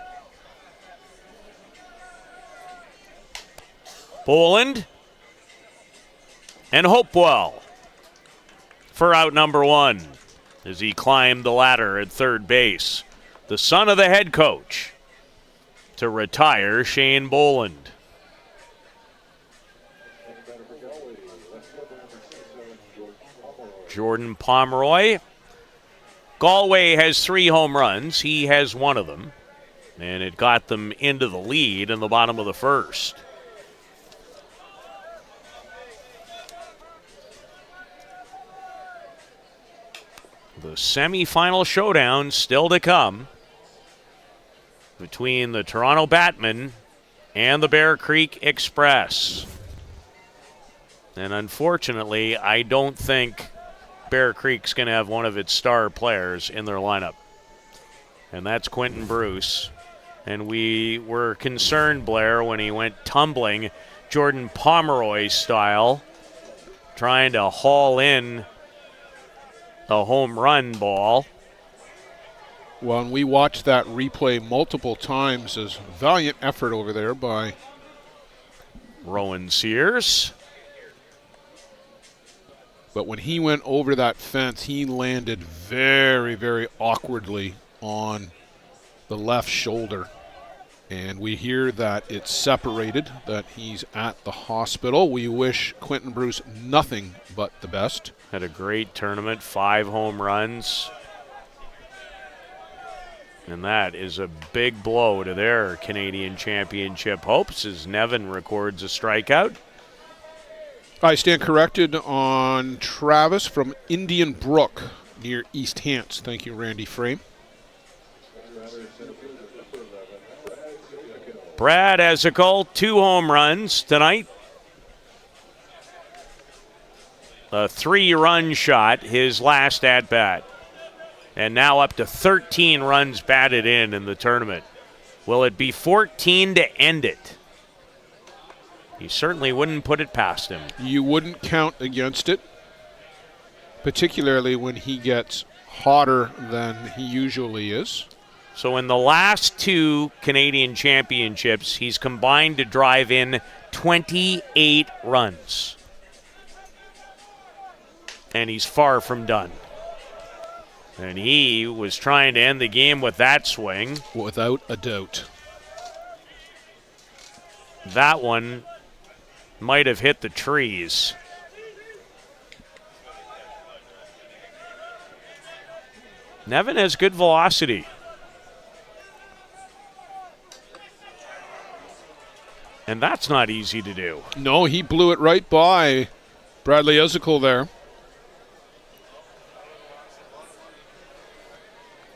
Boland and Hopewell. for out number 1 as he climbed the ladder at third base. The son of the head coach to retire, Shane Boland. Jordan Pomeroy. Galway has 3 home runs. He has one of them, and it got them into the lead in the bottom of the first. The semifinal showdown still to come between the Toronto Batmen and the Bear Creek Express. And unfortunately, I don't think Bear Creek's going to have one of its star players in their lineup. And that's Quentin Bruce. And we were concerned, Blair, when he went tumbling Jordan Pomeroy style, trying to haul in a home run ball. Well, and we watched that replay multiple times as valiant effort over there by Rowan Sears. But when he went over that fence, he landed very, very awkwardly on the left shoulder. And we hear that it's separated, that he's at the hospital. We wish Quentin Bruce nothing but the best. Had a great tournament, 5 home runs. And that is a big blow to their Canadian Championship hopes as Nevin records a strikeout. I stand corrected on Travis from Indian Brook near East Hants. Thank you, Randy Frame. Brad Ezekiel, 2 home runs tonight. A 3-run shot, his last at-bat. And now up to 13 runs batted in the tournament. Will it be 14 to end it? He certainly wouldn't put it past him. You wouldn't count against it, particularly when he gets hotter than he usually is. So in the last 2 Canadian Championships, he's combined to drive in 28 runs. And he's far from done. And he was trying to end the game with that swing. Without a doubt. That one might have hit the trees. Nevin has good velocity. And that's not easy to do. No, he blew it right by Bradley Ezekiel there.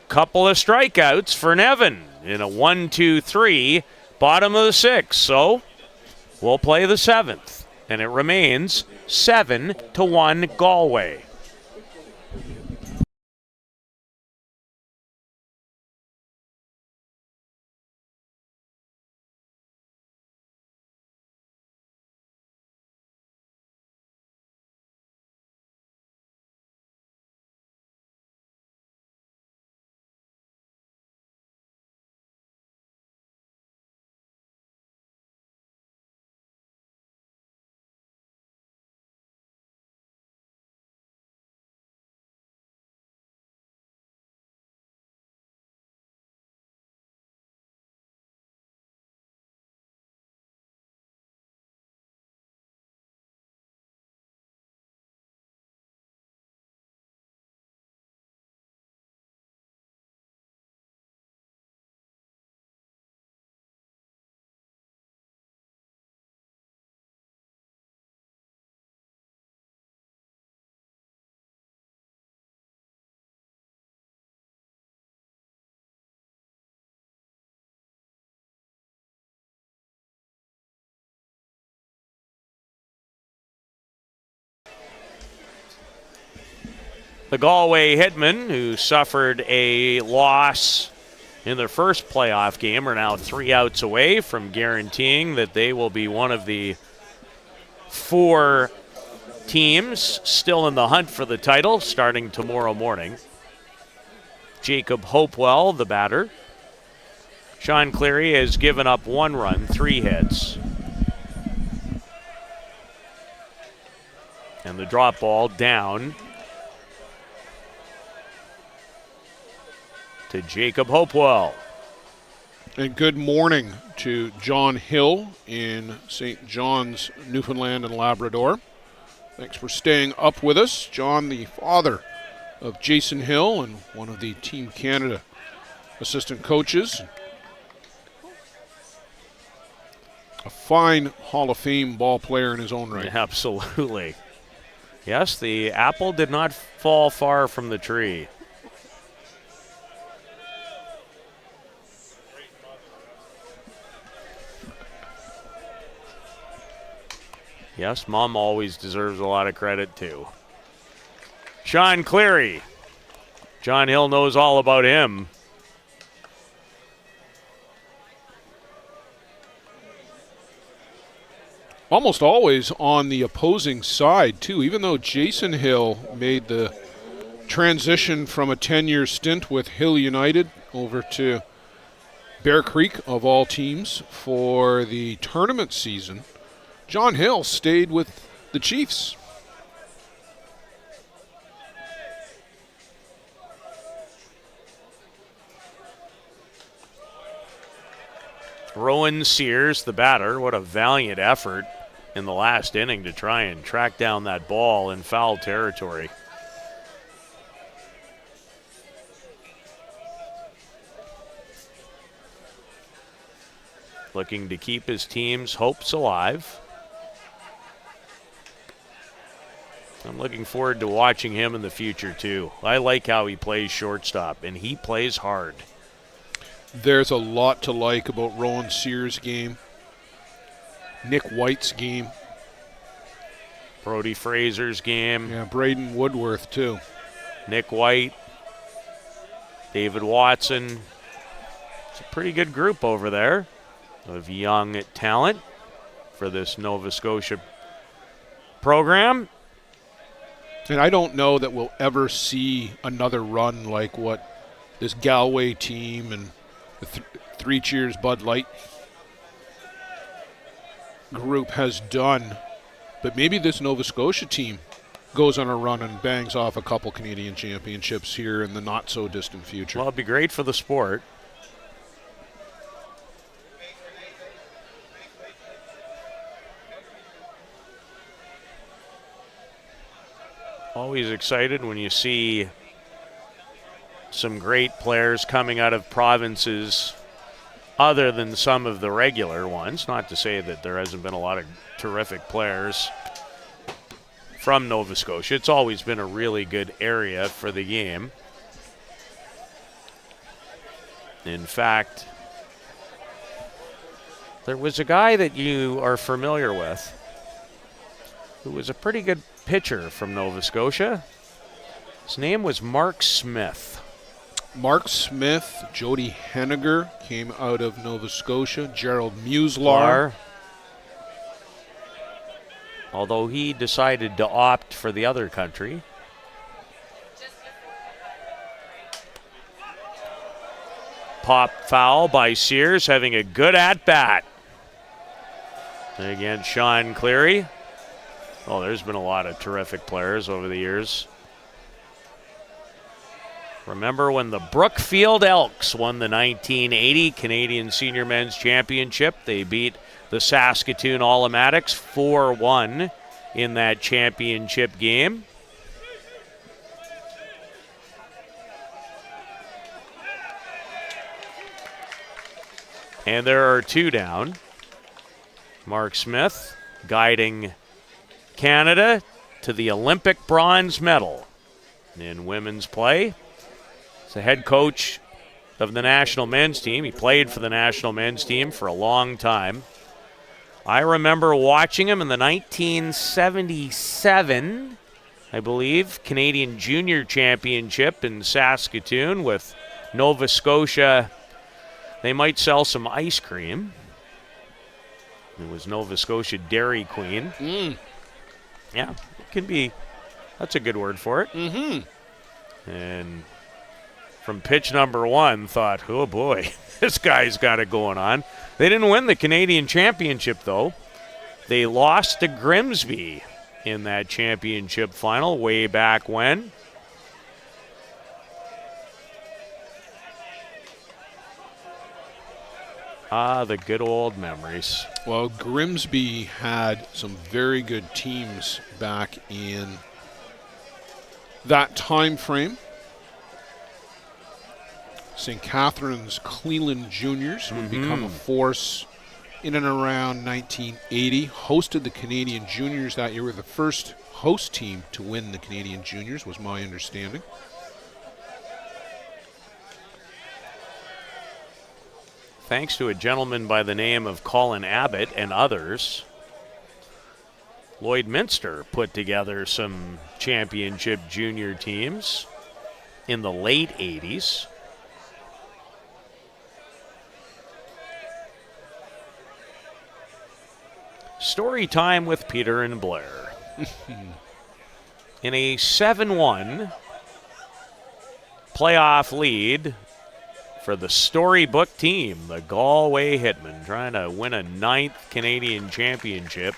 Couple of strikeouts for Nevin in a 1-2-3, bottom of the 6th. So we'll play the 7th, and it remains 7-1 Galway. The Galway Hitmen, who suffered a loss in their first playoff game, are now 3 outs away from guaranteeing that they will be one of the 4 teams still in the hunt for the title starting tomorrow morning. Jacob Hopewell, the batter. Sean Cleary has given up 1 run, 3 hits. And the drop ball down to Jacob Hopewell. And good morning to John Hill in St. John's, Newfoundland and Labrador. Thanks for staying up with us. John, the father of Jason Hill and one of the Team Canada assistant coaches. A fine Hall of Fame ball player in his own right. Absolutely. Yes, the apple did not fall far from the tree. Yes, Mom always deserves a lot of credit, too. Sean Cleary. John Hill knows all about him. Almost always on the opposing side, too. Even though Jason Hill made the transition from a 10-year stint with Hill United over to Bear Creek, of all teams, for the tournament season, John Hill stayed with the Chiefs. Rowan Sears, the batter, what a valiant effort in the last inning to try and track down that ball in foul territory. Looking to keep his team's hopes alive. I'm looking forward to watching him in the future, too. I like how he plays shortstop, and he plays hard. There's a lot to like about Rowan Sears' game, Nick White's game. Brody Fraser's game. Yeah, Braden Woodworth, too. Nick White, David Watson. It's a pretty good group over there of young talent for this Nova Scotia program. And I don't know that we'll ever see another run like what this Galway team and the Three Cheers Bud Light group has done. But maybe this Nova Scotia team goes on a run and bangs off a couple Canadian championships here in the not-so-distant future. Well, it'd be great for the sport. Always excited when you see some great players coming out of provinces other than some of the regular ones. Not to say that there hasn't been a lot of terrific players from Nova Scotia. It's always been a really good area for the game. In fact, there was a guy that you are familiar with who was a pretty good pitcher from Nova Scotia. His name was Mark Smith. Mark Smith, Jody Henniger came out of Nova Scotia, Gerald Muslar. Although he decided to opt for the other country. Pop foul by Sears, having a good at-bat. And again, Sean Cleary. Oh, there's been a lot of terrific players over the years. Remember when the Brookfield Elks won the 1980 Canadian Senior Men's Championship? They beat the Saskatoon All-O-Matics 4-1 in that championship game. And there are two down. Mark Smith guiding Canada to the Olympic bronze medal in women's play. He's the head coach of the national men's team. He played for the national men's team for a long time. I remember watching him in the 1977, I believe, Canadian Junior Championship in Saskatoon with Nova Scotia. They might sell some ice cream. It was Nova Scotia Dairy Queen. Yeah, it can be. That's a good word for it. And from pitch number one, thought, oh boy, this guy's got it going on. They didn't win the Canadian Championship, though. They lost to Grimsby in that championship final way back when. Ah, the good old memories. Well, Grimsby had some very good teams back in that time frame. St. Catherine's Cleland Juniors would become a force in and around 1980. Hosted the Canadian Juniors that year. Were the first host team to win the Canadian Juniors, was my understanding. Thanks to a gentleman by the name of Colin Abbott and others, Lloydminster put together some championship junior teams in the late 80s. Story time with Peter and Blair. In a 7-1 playoff lead for the storybook team, the Galway Hitmen, trying to win a 9th Canadian championship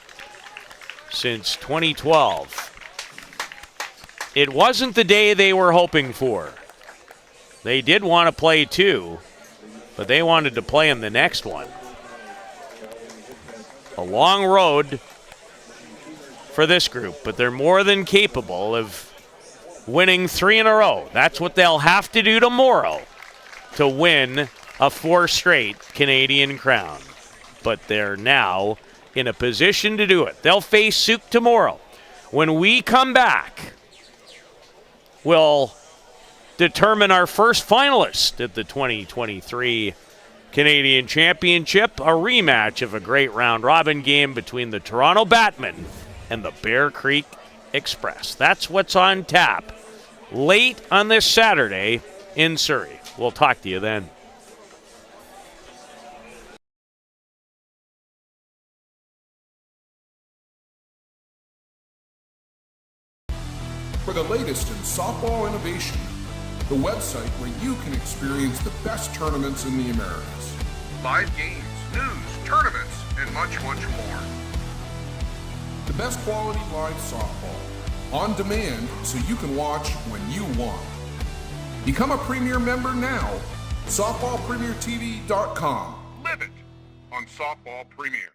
since 2012. It wasn't the day they were hoping for. They did want to play 2, but they wanted to play in the next one. A long road for this group, but they're more than capable of winning 3 in a row. That's what they'll have to do tomorrow to win a 4th straight Canadian crown. But they're now in a position to do it. They'll face Souk tomorrow. When we come back, we'll determine our first finalist at the 2023 Canadian Championship, a rematch of a great round-robin game between the Toronto Batmen and the Bear Creek Express. That's what's on tap late on this Saturday in Surrey. We'll talk to you then. For the latest in softball innovation, the website where you can experience the best tournaments in the Americas. Live games, news, tournaments, and much, much more. The best quality live softball, on demand so you can watch when you want. Become a Premier member now. SoftballPremierTV.com. Live it on Softball Premier.